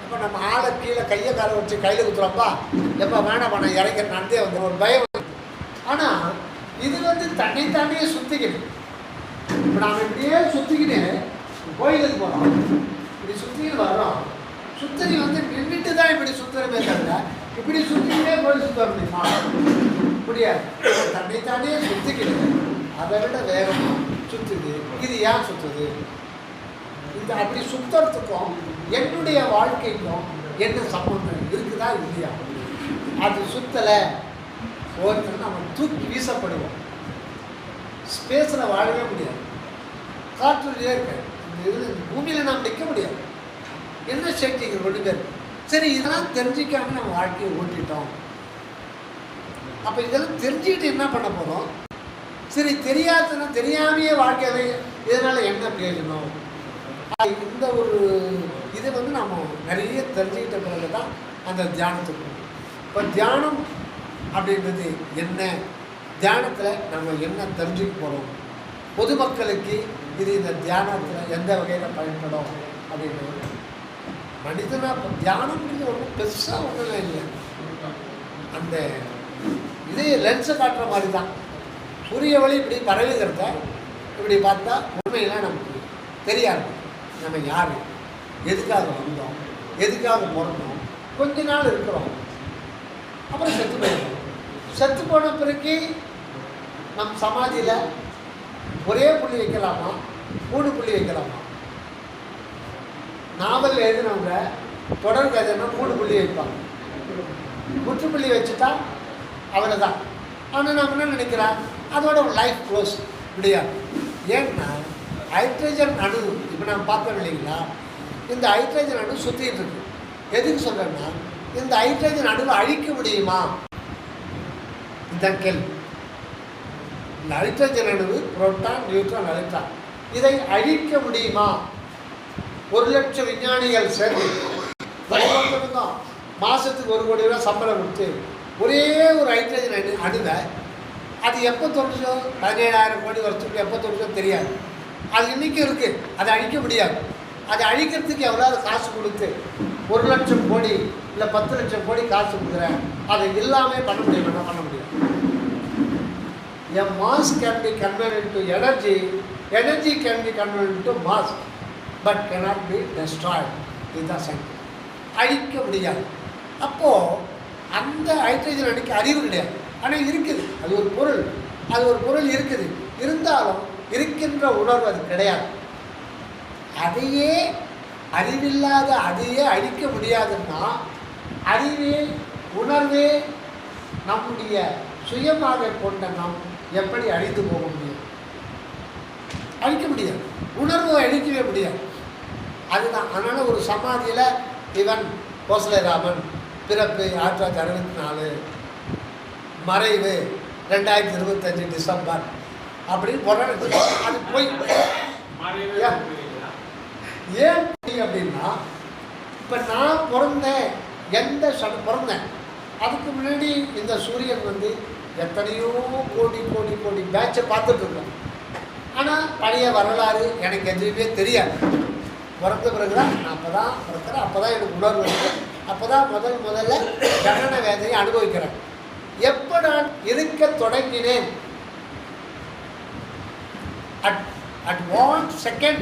அப்போ நம்ம ஆளை கீழே கையை காலை வச்சு கையில் குத்துறோம்ப்பா, எப்போ வேணாம் நான் இறங்கிற நடந்தே வந்து ஒரு பயம். ஆனால் இது தன்னைத்தானே சுற்றிக்கணும். இப்போ நாம் இப்படியே சுற்றிக்கிட்டு கோயிலுக்கு போகிறோம், இப்படி சுற்றிக்கிட்டு வர்றோம். சுத்தரி நின்றுட்டு தான் இப்படி சுற்றுறமே தவிர இப்படி சுற்றிக்கிட்டே கோயில் சுற்ற முடியுமா? முடியாது. தன்னைத்தானே சுற்றிக்கிட்டு அதை விட வேகமாக சுற்றுது. இது ஏன் சுற்றுது? இந்த அப்படி சுற்றுறதுக்கும் என்னுடைய வாழ்க்கைக்கும் என்ன சம்பந்தம் இருக்குதா இல்லையா? அது சுற்றலை ஒருத்தர் நம்ம தூக்கி வீசப்படுவோம். ஸ்பேஸில் வாழவே முடியாது, காற்றுலேயே இருக்க பூமியில் நாம் நிற்க முடியாது. என்ன சக்திக்கு 2 பேர். சரி, இதெல்லாம் தெரிஞ்சிக்காம நம்ம வாழ்க்கையை ஓட்டிட்டோம். அப்போ இதெல்லாம் தெரிஞ்சுக்கிட்டு என்ன பண்ண போகிறோம்? சரி, தெரியாமையே வாழ்க்கையை இதனால் என்ன பிரயோஜனம்? இந்த ஒரு இதை நம்ம நிறைய தெரிஞ்சுக்கிட்ட பிறகு தான் அந்த தியானத்துக்கு. இப்போ தியானம் அப்படின்றது என்ன, தியானத்தில் நம்ம என்ன தெரிஞ்சுக்க போகிறோம், பொதுமக்களுக்கு இது இந்த தியானத்தில் எந்த வகையில் பயன்படும் அப்படின்றது. மனிதனாக தியானம்ன்றது ஒன்றும் பெருசாக ஒன்றும் இல்லை. அந்த இதே லென்ஸை காட்டுற மாதிரி தான். சூரிய ஒளி இப்படி பரவுகிறத இப்படி பார்த்தா உண்மையெல்லாம் நமக்கு தெரியாது. நம்ம யார், எதுக்காக வந்தோம், எதுக்காக பிறந்தோம், கொஞ்ச நாள் இருக்கிறோம், அப்புறம் செத்து போயிடுறோம். செத்து போன பிறகு நம் சமாதியில் ஒரே புள்ளி வைக்கலாமா, 3 புள்ளி வைக்கலாமா? நாவல் எழுதினவங்க தொடர் கதைன்னா 3 புள்ளி வைப்பாங்க. முற்றுப்புள்ளி வச்சுட்டா அவ்வளோதான். ஆனால் நம்ம என்ன நினைக்கிறோம், அதோட லைஃப் க்ளோஸ் முடியாது. ஏன்னா ஹைட்ரஜன் அணு இப்போ நம்ம பார்த்தோம் இல்லைங்களா, இந்த ஹைட்ரஜன் அணு சுற்றிட்டு இருக்கு. எதுக்கு சொல்கிறேன்னா, இந்த ஹைட்ரஜன் அணுவை அழிக்க முடியுமா? இந்த கேள்வி. இந்த ஹைட்ரஜன் அணுவு புரோட்டான், நியூட்ரான், எலக்ட்ரான், இதை அழிக்க முடியுமா? 1,00,000 விஞ்ஞானிகள் சேர்ந்து தான் மாதத்துக்கு 1 கோடி ரூபா சம்பளம் கொடுத்து ஒரே ஒரு ஹைட்ரஜன் அணுவை அது எப்போ தோன்றுச்சோ 17,000 கோடி வருஷத்துக்கு எப்போ தோன்றுச்சோ தெரியாது. அது இன்றைக்கும் இருக்குது. அதை அழிக்க முடியாது. அதை அழிக்கிறதுக்கு எவ்வளோ காசு கொடுத்து 1,00,000 கோடி இல்லை 10,00,000 கோடி காசு கொடுக்குறேன், அதை இல்லாமல் பண்ண முடியும். என்ன பண்ண முடியும்? A mass can be converted into energy, energy can be converted into mass, but cannot be destroyed. இதுதான் சயின்ஸ். அழிக்க முடியாது. அப்போது அந்த ஹைட்ரஜன் அணுக்கு அறிவு கிடையாது, ஆனால் இருக்குது. அது ஒரு பொருள் இருக்குது. இருந்தாலும் இருக்கின்ற உணர்வு அது கிடையாது. அதையே அறிவில்லாத அதையே அழிக்க முடியாதுன்னா, அறிவே உணர்வே நம்முடைய சுயமாக கொண்ட நாம் எப்படி அழிந்து போக முடியும்? அழிக்க முடியாது. உணர்வை அழிக்கவே முடியாது. அதுதான். அதனால் ஒரு சமாதியில் இவன் கோசலை ராமன் பிறப்பு 1964, மறைவு 2025 டிசம்பர் அப்படின்னு போடுறாங்க. அது போய் ஏன் அப்படின்னா, இப்போ நான் பிறந்தேன், பிறந்தேன் அதுக்கு முன்னாடி இந்த சூரியன் வந்து எத்தனையோ கோடி கோடி கோடி பேட்சை பார்த்துட்ருக்கோம். ஆனால் பழைய வரலாறு எனக்கு எதுவுமே தெரியாது. பிறந்த பிறகு தான் நான் அப்போ தான் பிறக்கிறேன். அப்போ தான் எனக்கு உணர்வு வருது. அப்போ தான் முதல்ல ஜனன வேதனையை அனுபவிக்கிறேன். எப்போ நான் இருக்க தொடங்கினேன், at one second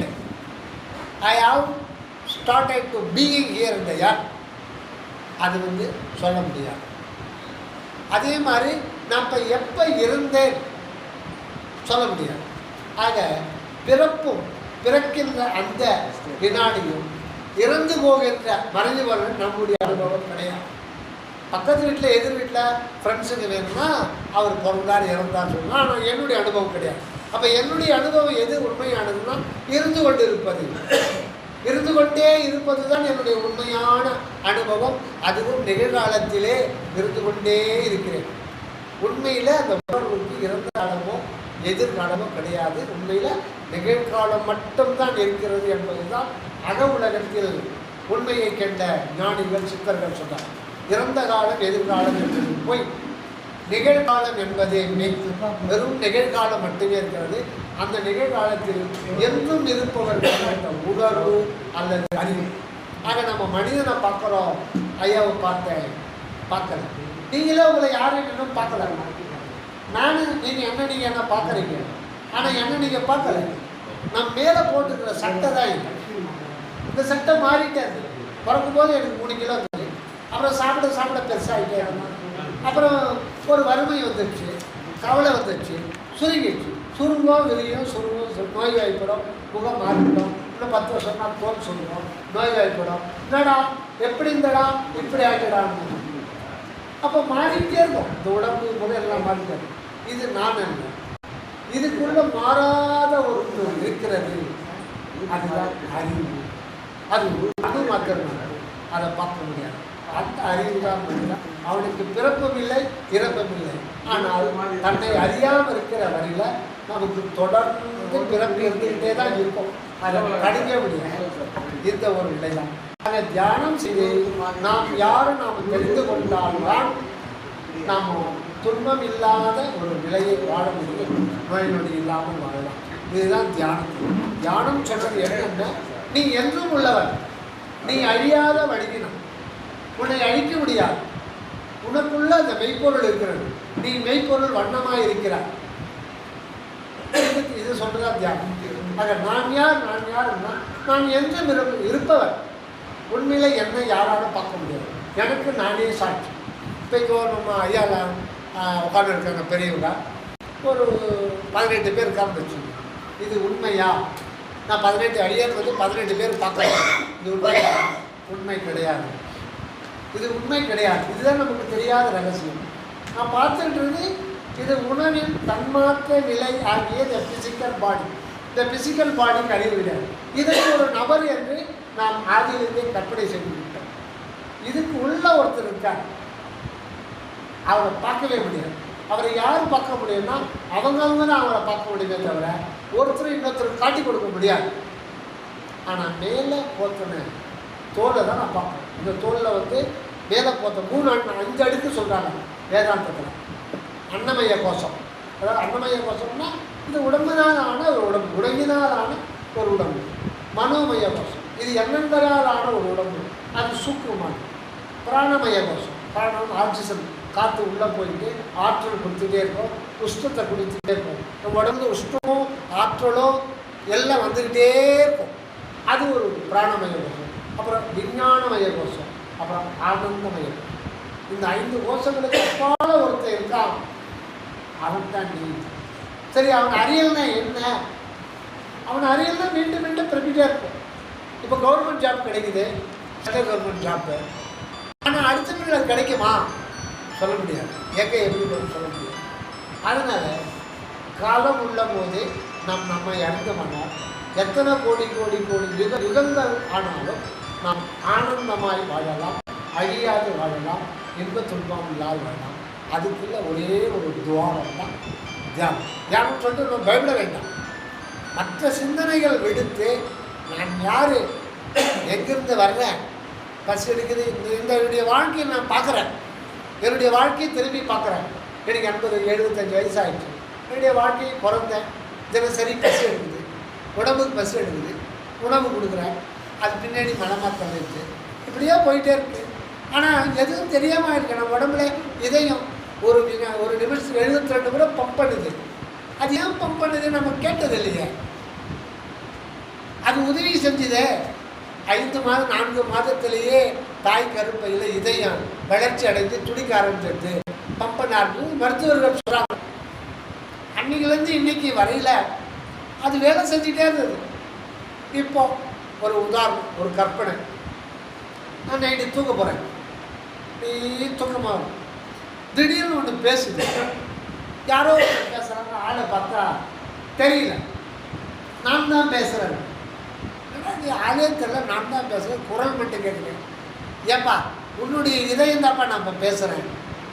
I have started to being here in the earth. அது வந்து சொல்ல முடியாது. அதே மாதிரி நான் இப்போ எப்போ இருந்தேன் சொல்ல முடியாது. ஆக பிறக்கின்ற அந்த வினாடியும் இறந்து போகின்ற மறைஞ்சு வர நம்முடைய அனுபவம் கிடையாது. பக்கத்து வீட்டில் எதிர் வீட்டில் ஃப்ரெண்ட்ஸுக்கு வேணும்னா அவர் பிறந்தார் இறந்தார் சொல்லலாம். ஆனால் என்னுடைய அனுபவம் கிடையாது. அப்போ என்னுடைய அனுபவம் எது உண்மையானதுன்னா, இருந்து கொண்டே இருப்பது தான் என்னுடைய உண்மையான அனுபவம். அதுவும் நிகழ்காலத்திலே இருந்து கொண்டே இருக்கிறேன். உண்மையில் அந்த உணர்வுக்கு இறந்த காலமோ எதிர்காலமோ கிடையாது. உண்மையில் நிகழ்காலம் மட்டும்தான் இருக்கிறது என்பதுதான் அக உலகத்தில் உண்மையை கண்ட ஞானிகள் சித்தர்கள் சொன்னார். இறந்த காலம் எதிர்காலம் என்பது போய் நிகழ்காலம் என்பதே வெறும் நிகழ்காலம் மட்டுமே இருக்கிறது. அந்த நிகழ்காலத்தில் என்றும் இருப்பவர்கள் அந்த உணர்வு அல்லது அறிவு. ஆக நம்ம மனிதனை பார்க்குறோம், ஐயாவை பார்க்கல. நீங்களே உங்களை யாரையும் இன்னும் பார்க்கல. நீங்கள் என்ன பார்க்குறீங்க, ஆனால் என்ன நீங்கள் பார்க்கல. நான் மேலே போட்டுக்கிற சட்டை தான் இல்லை. இந்த சட்டை மாறிட்டே இருந்தது. பிறக்கும்போது எனக்கு 3 கிலோ இருந்தது. அப்புறம் சாப்பிட பெருசாகிட்டே இருந்தேன். அப்புறம் ஒரு வறுமை வந்துடுச்சு, கவலை வந்துடுச்சு, சுருங்கிடுச்சு. சுருங்கும் விரியும் நோய் வாய்ப்படும், முகம் மாறிவிடும். இன்னும் 10 வருஷம்னா தோல் சொல்லுவோம், நோய் வாய்ப்படும். என்னடா எப்படி இருந்தடா இப்படி ஆகிடான்னு. அப்போ மாறிக்கிட்டே இருக்கும். இந்த உடம்பு முகம் எல்லாம் மாறிட்டே இருக்கும். இது நான் என்ன, இதுக்குள்ள மாறாத ஒரு இருக்கிறது. அதுதான் அறிவு. அது மக்கள் அதை பார்க்க முடியாது. அந்த அறிவு தான் அவனுக்கு பிறப்பும் இல்லை இறப்பும் இல்லை. ஆனால் தன்னை அறியாமல் இருக்கிற வரையில் நமக்கு தொடர்ந்து பிறப்பு இருந்துகிட்டே தான் இருக்கும். அதை கடிக்க முடியாது. இந்த ஒரு நிலை தான். அதை தியானம் செய்து நாம் யாரும் நாம் தெரிந்து கொண்டால்தான் நாம் துன்பம் இல்லாத ஒரு நிலையை வாழ முடியும். நோய் நொடி இல்லாமல் வாழலாம். இதுதான் தியானம். தியானம் சொல்றது என்னன்னா, நீ என்றும் உள்ளவன், நீ அழியாத வடிவினம், உன்னை அழிக்க முடியாது. உனக்குள்ள அந்த மெய்ப்பொருள் இருக்கிறது. நீ மெய்ப்பொருள் வண்ணமாக இருக்கிறாய். இது சொல்றதா தியானம். ஆக நான் யாருன்னா, நான் என்றும் இருப்பவர். உண்மையில என்னை யாராலும் பார்க்க முடியாது. எனக்கு நானே சாட்சி. இப்போ நம்ம ஐயால உட்காந்து இருக்காங்க பெரியவங்க, ஒரு 18 பேர் இருக்கான்னு வச்சுங்க. இது உண்மையா? நான் 18 அடியார் வந்து 18 பேர் பார்க்கலாம். இது உண்மையா? உண்மை கிடையாது. இது உண்மை கிடையாது. இதுதான் நமக்கு தெரியாத ரகசியம். நான் பார்த்துன்றது இது உணவின் தன்மாற்ற நிலை ஆகிய இந்த பிசிக்கல் பாடி. இந்த பிசிக்கல் பாடி கழிவுகிறார். இதற்கு ஒரு நபர் என்று நாம் ஆதியிலிருந்தே கற்பனை செய்து விட்டோம். இதுக்கு உள்ள ஒருத்தர் இருக்கார், அவரை பார்க்கவே முடியாது. அவரை யாரும் பார்க்க முடியும்னா அவங்கவுங்க தான் அவரை பார்க்க முடியுமே தவிர ஒருத்தர் இன்னொருத்தர் காட்டி கொடுக்க முடியாது. ஆனால் மேலே போத்தன தோலை தான் நான் பார்ப்பேன். இந்த தோலில் மேலே போத்த 5 அடுக்கு சொல்கிறாங்க வேதாந்தத்தில். அன்னமய கோஷம், அதாவது அன்னமய கோஷம்னா இந்த உடம்பினால் ஆன ஒரு உடம்பு, உடம்பினால் ஆன ஒரு உடம்பு. மனோமய கோஷம், இது எண்ணங்களால் ஆன ஒரு உடம்பு, அது சூக்குமானது. பிராணமய கோஷம், பிராணம் ஆக்சிஜன் காற்று உள்ளே போயிட்டு ஆற்றல் கொடுத்துட்டே இருக்கும், உஷ்ணத்தை கொடுத்துட்டே இருக்கும். நம்ம உடம்புல உஷ்ணமும் ஆற்றலும் எல்லாம் வந்துக்கிட்டே இருக்கும். அது ஒரு பிராணமய கோஷம். அப்புறம் விஞ்ஞானமய கோஷம், அப்புறம் ஆனந்தமய கோஷம். இந்த 5 கோஷங்களுக்கு அப்பால ஒருத்தர் இருக்கான், அவன் தான் நீ. சரி, அவன் அறியல்னா என்ன? அவன் அறியல்னா மீண்டும் மீண்டும் பிரமிட்டாக இருக்கும். இப்போ கவர்மெண்ட் ஜாப் கிடைக்குது, சென்ட்ரல் கவர்மெண்ட் ஜாப்பு. ஆனால் அடுத்த பிறகு அது கிடைக்குமா? சொல்ல முடியாது. எப்படி சொல்ல முடியாது. அதனால் காலம் உள்ள போது நம்மை அறிந்தோம்னா எத்தனை கோடி கோடி கோடி யுகங்கள் ஆனாலும் நாம் ஆனந்தமாய் வாழலாம், அழியாது வாழலாம், இன்ப துன்பம் இல்லாது வாழலாம். அதுக்குள்ள ஒரே ஒரு துவாரம் தான் தியானம். தியானம் சொல்லிட்டு நம்ம பயப்பட வேண்டாம். மற்ற சிந்தனைகள் விடுத்து நான் யார், எங்கிருந்து வர்றேன், பஸ் எடுக்குது, என்னுடைய வாழ்க்கையை நான் பார்க்குறேன், என்னுடைய வாழ்க்கையை திரும்பி பார்க்குறேன். எனக்கு 80-75 வயசு ஆகிடுச்சு. என்னுடைய வாழ்க்கையை பிறந்தேன், தினசரி பஸ் எடுக்குது, உடம்புக்கு பஸ் எடுக்குது, உணவு கொடுக்குறேன், அது பின்னாடி மனமாற்றம் இருக்குது, இப்படியே போயிட்டே இருக்குது. ஆனால் எதுவும் தெரியாமல் இருக்கு. நம்ம உடம்புல இதயம் ஒரு நிமிஷம் 72 கூட பம்ப் பண்ணுது. அது ஏன் பம்ப் பண்ணுது நம்ம கேட்டது இல்லையே. அது உதவி செஞ்சுதே. 5 மாதம் 4 மாதத்திலேயே தாய் கருப்பையில் இதயம் வளர்ச்சி அடைஞ்சு துடிக்க ஆரம்பிச்சிருது, பம்பை நாட்டு மருத்துவர்கள் சொல்கிறாங்க. அன்னைக்குலேருந்து இன்னைக்கு வரையில் அது வேலை செஞ்சுட்டே இருந்தது. இப்போ ஒரு உதாரணம், ஒரு கற்பனை. நான் நைட்டு தூக்க போகிறேன், நீ தூக்கமாக திடீர்னு ஒன்று பேசுது, யாரோ பேசுகிறாங்க, ஆளை பார்த்தா தெரியல, நான் தான் பேசுகிறேன். நீ ஆளே தெரியல, நான் தான் பேசுகிறேன், குரல் மட்டும் கேட்குறேன். ஏப்பா உன்னுடைய இதயம் தான்ப்பா நான் பேசுகிறேன்.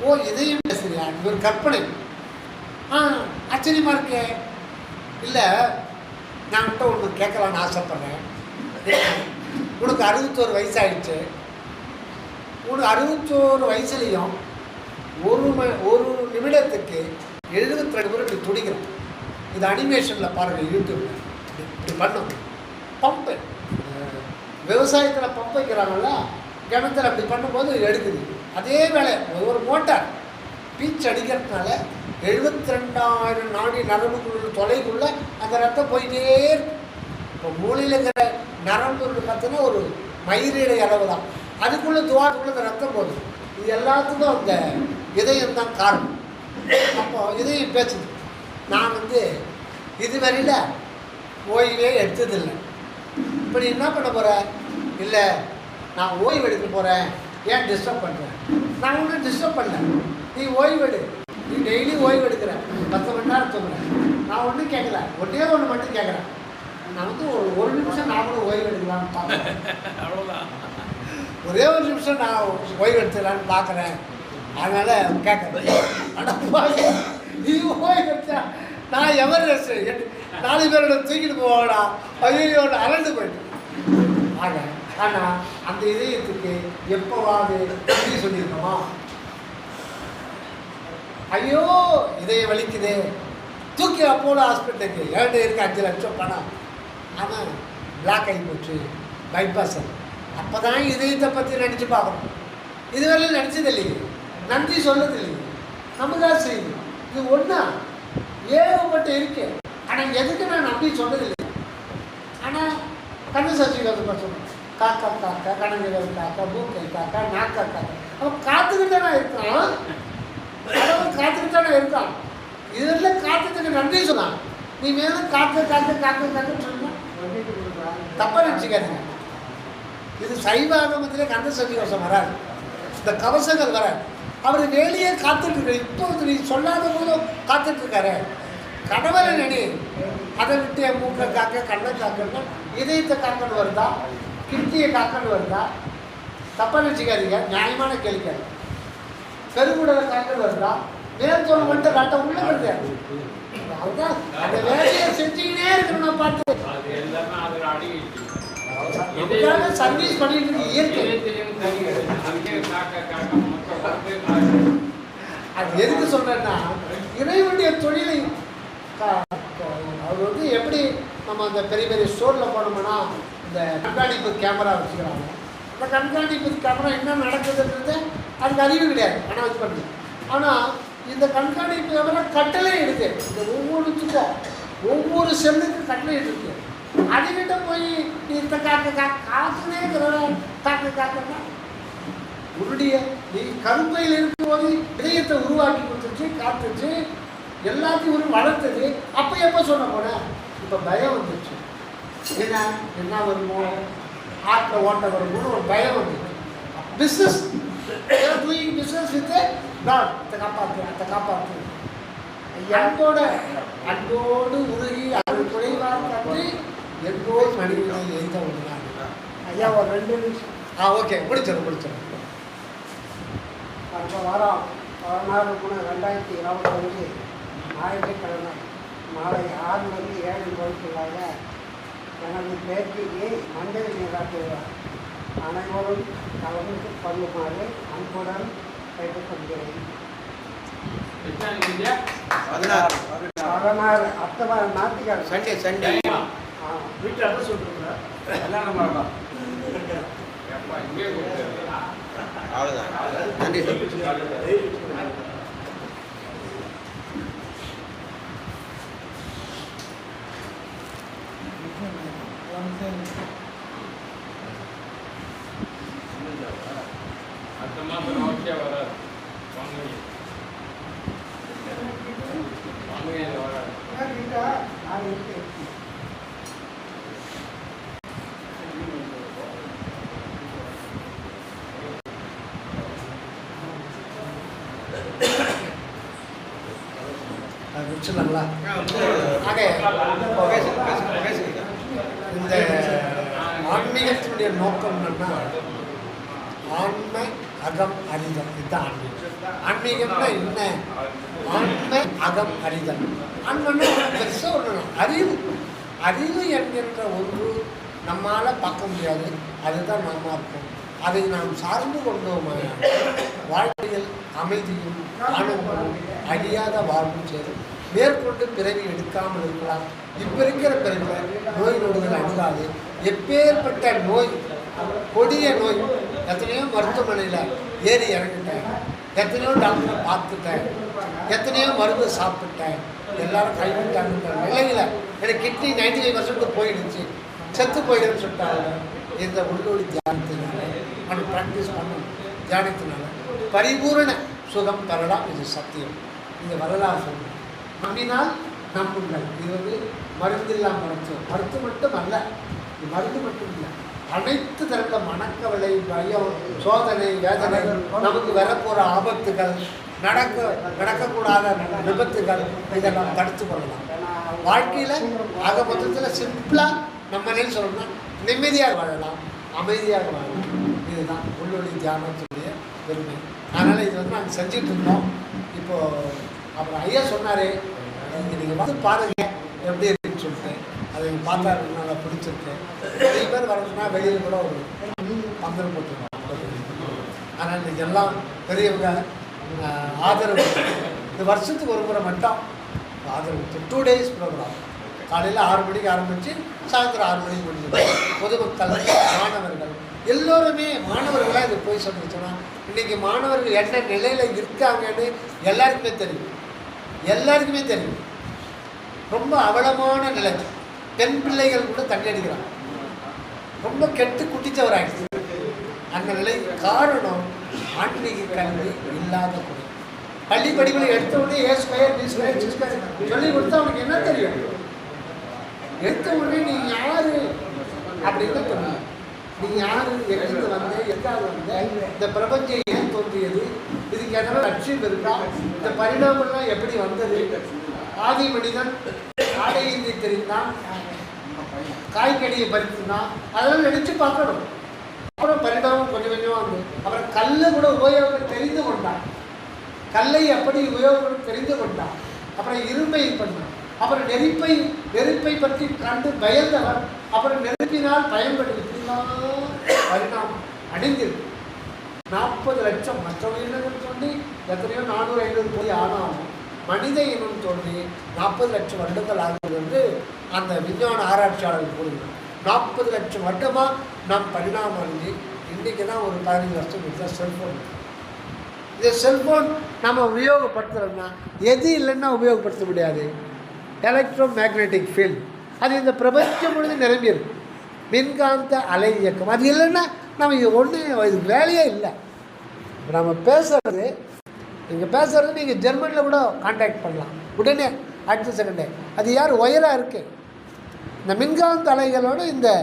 ஓ, இதயம் பேசுறியா? ஒரு கற்பனை. ஆச்சரியமாக இருக்கே. இல்லை, நான் கிட்ட ஒன்று கேட்கலான்னு ஆசைப்பட்றேன். உனக்கு 61 வயசாகிடுச்சு. உனக்கு 61 வயசுலேயும் ஒரு நிமிடத்துக்கு 72 முறை இப்படி துடிக்கிறோம். இது அனிமேஷனில் பாருங்கள், யூடியூப்பில் இப்படி பண்ணும். பம்பு விவசாயத்தில் பம்ப் வைக்கிறாங்கல்ல, கிணத்துல அப்படி பண்ணும்போது எடுக்குது. அதே வேலை ஒரு மோட்டார் பீச் அடிக்கிறதுனால 72,000 நாடி நரம்புக்குள்ள தொலைக்குள்ளே அந்த ரத்தம் போயிட்டே இருக்கும். இப்போ மூளையில் இருக்கிற நரம்பு பார்த்தீங்கன்னா ஒரு மயிரிடை அளவு தான், அதுக்குள்ளே துவாரத்துக்குள்ளே இந்த ரத்தம் போகுது. இது எல்லாத்துக்கும் அந்த இதயம் தான் காரணம். அப்போ இதயம் பேசுது. நான் இதுவரையில் ஓய்வே எடுத்ததில்லை. இப்போ நீ என்ன பண்ண போகிற? இல்லை, நான் ஓய்வு எடுக்க போகிறேன், ஏன் டிஸ்டர்ப் பண்ணுறேன்? நான் ஒன்றும் டிஸ்டர்ப் பண்ணல, நீ ஓய்வு எடு. நீ டெய்லி ஓய்வு எடுக்கிற, 10 மணி நேரம் தூங்குறேன். நான் ஒன்றும் கேட்கல, ஒன்றே ஒன்று மட்டும் கேட்குறேன். நான் ஒரு நிமிஷம் நான் கூட ஓய்வு எடுக்கலான்னு பார்க்குறேன். அவ்வளோதான், ஒரே ஒரு நிமிஷம் நான் ஓய்வு எடுத்துக்கலான்னு பார்க்குறேன். அதனால் கேட்குறேன், நீ ஓய்வு எடுத்தா நான் எவரெஸ்ட் 4 பேரோட தூக்கிட்டு போவாடா, ஐயோ அறந்து போயிட்டு. ஆனால் அந்த இதயத்துக்கு எப்போவாது எப்படி சொல்லியிருக்கோமா? ஐயோ இதயம் வலிக்குது, தூக்கி அப்போலோ ஹாஸ்பிட்டலுக்கு ஏன்ட்டு இருக்கு 5 லட்சம் பணம். ஆனால் பிளாக் ஆகி போச்சு, பைபாஸ். அப்போ தான் இதயத்தை பற்றி நினச்சி பார்க்கணும். இதுவரையும் நினச்சது இல்லையே, நன்றி சொல்லது இல்லையே, நம்ம தான் செய்யுது. இது ஒன்றா ஏகப்பட்டு இருக்கு. ஆனால் எதுக்கு நான் நம்பி சொன்னதில்லை. ஆனால் கண்ணு சசிகலை சொல்லணும், காக்கா காக்கா, கணங்கள் காக்கா, மூக்கை காக்கா, நாக்கா காக்கா. அவன் காத்துக்கிட்டு தானே இருக்கான், கடவுள் காத்துக்கிட்டு தானே இருக்கான். இதெல்லாம் காத்துக்கு நன்றி சொன்னான். நீ மேலும் காத்து காத்து காத்து காத்துன்னு சொன்னா தப்பாக நினச்சிக்காதீங்க. இது சைவ ஆகமத்திலே கந்த சஷ்டி கவசம் வராது, இந்த கவசங்கள் வராது. அவர் வேலையே காத்துட்ருக்காரு. இப்போ நீ சொல்லாத போதும் காத்துட்ருக்காரு. கடவுளை நினை, அதை விட்டு என் மூக்கை காக்க கண்ணை காக்கணும், இதயத்தை காக்கன்னு வருதா, கிருத்தியை காக்கன்னு வருதா? தப்பாக நினச்சிக்காதீங்க, நியாயமான கேள்வி. பெருங்குடலை காக்கன்னு வருதா? மேல் தோல் மட்டும் காட்ட உள்ள கிடையாது. அதுதான் அந்த வேலையை செஞ்சுக்கிட்டே இருக்கணும். நான் பார்த்து சர்வீஸ் பண்ணிட்டு இருக்கு இயற்கை. அது எதுக்கு சொல்றேன்னா, இறைவனுடைய தொழிலை அவர் வந்து எப்படி நம்ம அந்த பெரிய பெரிய ஸ்டோரில் போனோம்னா இந்த கண்காணிப்பு கேமரா வச்சுக்கிறாங்க. அந்த கண்காணிப்பு கேமரா என்ன நடக்குதுன்றது அதுக்கு அறிவு கிடையாது, ஆனால் வச்சு பண்ணுது. ஆனால் இந்த கண்காணிப்பு கேமரா கட்டளை எடுத்து இந்த ஒவ்வொருத்துக்கும் ஒவ்வொரு செல்லுக்கும் கட்டளை எடுத்து அதுகிட்ட போய் இந்த காக்குனே காக்குன்னா உன்னுடைய நீ கருப்பையில் இருக்கும்போது இதயத்தை உருவாக்கி கொடுத்துச்சு, காத்துச்சு, எல்லாத்தையும் வளர்த்தது. அப்போ எப்போ சொன்ன போன இப்போ பயம் வந்துச்சு. என்ன வருமோ, ஆட்டில் ஓட்ட வருமோன்னு ஒரு பயம் வந்துச்சு. Business doing business with God, அதை காப்பாற்று, அதை காப்பாற்று. அன்போடு உருகி அது குறைவாக கண்டு எப்போது மனிதனை எழுத விடுறாங்க. ஐயா ஒரு 2 நிமிஷம். ஓகே, முடிச்சிடும். அடுத்த வாரம் 16/3/2025 ஞாயிற்றுக்கிழமை மாலை 6 மணி 7 மணிக்குள்ளாக எனது பேட்டிக்கு மண்டல நீராட்டுவார். அனைவரும் கலந்து கொள்ளுமாறு அன்புடன் கேட்டுக்கொள்கிறேன். 16 அக்டோபர் ஞாயிற்றுக்கிழமை சண்டே வீட்டில் அட்ரஸ் சொல்லிருக்கேன். அவ்வளோதான். நன்றி சார். அடுத்த மாதம் ஓகே வராது, பங்குனியில் வராது. முடிச்சுங்களா? இந்த ஆன்மீகத்தினுடைய நோக்கம் என்னன்னா, ஆன்மை அகம் அறிதல். இதுதான் ஆன்மீகம். ஆன்மீகம்னா என்ன? ஆன்மை அகம் அறிதல். ஆன்மைன்னா பெருசாக ஒன்று அறிவு. அறிவு என்கின்ற ஒன்று நம்மளால் பார்க்க முடியாது, அதுதான் நம்ம இருக்கும். அதை நாம் சார்ந்து கொண்டோமான வாழ்க்கையில் அமைதியும் ஆனந்தமும் அழியாத வாழ்வும் சேரும். மேற்கொண்டு பிறவி எடுக்காமல் இருக்கலாம். இப்போ இருக்கிற பிறவியில் நோய் நொடிகள் அணுகாது. எப்பேற்பட்ட நோய், கொடிய நோய், எத்தனையோ மருத்துவமனையில் ஏறி இறங்கிட்டேன், எத்தனையோ டாக்டரை பார்த்துட்டேன், எத்தனையோ மருந்து சாப்பிட்டேன், எல்லாரும் கைவிட்டாங்க. நிலையில் எனக்கு கிட்னி 95% போயிடுச்சு, செத்து போயிடுன்னு சொல்லிட்டாங்க. இந்த உள்ளொளி தியானத்தினால நம்ம ப்ராக்டிஸ் பண்ணணும். தியானத்தினால பரிபூரண சுகம் பெறலாம். இது சத்தியம். இது வரலாறு சொல்லணும். நம்பினால் நம்புங்கள். இது வந்து மருந்தில்லா மருத்துவம். மருத்துவம் மட்டும் அல்ல, இது மருந்து மட்டும் இல்லை. அனைத்து தரப்ப மனக்கவலை, பயம், சோதனை, வேதனை, நமக்கு வரப்போகிற ஆபத்துகள், நடக்கக்கூடாத விபத்துகள், இதெல்லாம் தடுத்து கொள்ளலாம். வாழ்க்கையில் ஆக மொத்தத்தில் சிம்பிளாக நம்ம என்ன சொல்லணும்னா, நிம்மதியாக வாழலாம், அமைதியாக வாழலாம். இதுதான் உள்ளொளி தியானத்துடைய பெருமை. அதனால் இது வந்து நாங்கள் செஞ்சுட்டு இருந்தோம். இப்போது அப்புறம் ஐயா சொன்னார், நீங்கள் வந்து பாருங்கள் எப்படி இருக்குன்னு சொல்லிட்டு. அதை பார்த்தா நல்லா பிடிச்சிருக்கு. நிறைய பேர் வரணும்னா வெளியில் கூட ஒரு பந்தல் போட்டுருக்கோம். ஆனால் நீங்கள் எல்லாம் பெரியவங்க ஆதரவு. இந்த வருஷத்துக்கு ஒரு முறை மட்டும் ஆதரவு. 2 days ப்ரோக்ராம். காலையில் 6 மணிக்கு ஆரம்பித்து சாயந்தரம் 6 மணிக்கு முடிஞ்சது. பொதுமக்கள், மாணவர்கள் எல்லோருமே மாணவர்களாக இது போய் சொல்லிச்சோன்னா, இன்றைக்கி மாணவர்கள் என்ன நிலையில் இருக்காங்கன்னு எல்லாருக்குமே தெரியும். ரொம்ப அவலமான நிலை. பெண் பிள்ளைகள் கூட தண்ணி அடிக்கிறாங்க. ரொம்ப கெட்டு குட்டிச்சவராகிடுச்சு. அந்த நிலை காரணம் ஆன்மீக கல்வி இல்லாத குறை. பள்ளி படிப்பில் எடுத்த உடனே A² B² C² சொல்லி கொடுத்தா அவனுக்கு என்ன தெரியும்? எடுத்த உடனே நீ யாரு அப்படின்னு தெரியும். நீ யாரு, எங்கிருந்து வந்த, எங்காவது வந்த, இந்த பிரபஞ்சம் ஏன் தோன்றியது, இதுக்கு எதனா லட்சியம் இருக்கா, இந்த பரிணாமம்லாம் எப்படி வந்தது, ஆதி மனிதன் ஆடையின்றி தெரிந்தான், காய்கனியை பறித்துதான், அதெல்லாம் நினைச்சு பார்க்கணும். அப்புறம் பரிணாமம் கொஞ்சம் கொஞ்சமாக வந்து அப்புறம் கல்லை கூட உபயோகம் தெரிந்து கொண்டான், கல்லை எப்படி உபயோகம் தெரிந்து கொண்டான். அப்புறம் இரும்பை பண்ணான், அப்புறம் நெருப்பை பற்றி கண்டு பயந்தவர், அப்புறம் நெருப்பினால் பயன்படுது. இப்படிலாம் பரிணாமம் அடைந்திருக்கு. 40 லட்சம் மற்ற உயிரினங்கள் தோன்றி எத்தனையோ 400-500 கோடி ஆனாலும் மனித இனம் தோன்றி 40 லட்சம் வருடங்கள் ஆகுது என்று அந்த விஞ்ஞான ஆராய்ச்சியாளர்கள் கூறுகிறார். 40 லட்சம் வருடமாக நாம் பரிணாமம் அடைஞ்சு இன்றைக்கி தான் ஒரு 15 வருஷம் இருந்தால் செல்ஃபோன். இந்த செல்ஃபோன் நம்ம உபயோகப்படுத்துகிறோம்னா எது இல்லைன்னா உபயோகப்படுத்த முடியாது. எலக்ட்ரோ மேக்னெட்டிக் ஃபீல்டு அது இந்த பிரபஞ்சம் முழுது நிரம்பியிருக்கு. மின்காந்த அலை இயக்கம் அது இல்லைன்னா நம்ம இதுக்கு வேலையே இல்லை. இப்போ நம்ம பேசுகிறது, நீங்கள் பேசுகிறது நீங்கள் ஜெர்மனியில் கூட கான்டாக்ட் பண்ணலாம் உடனே அடுத்த செகண்டே. அது யார் ஒயராக இருக்குது. இந்த மின்காந்த அலைகளோடு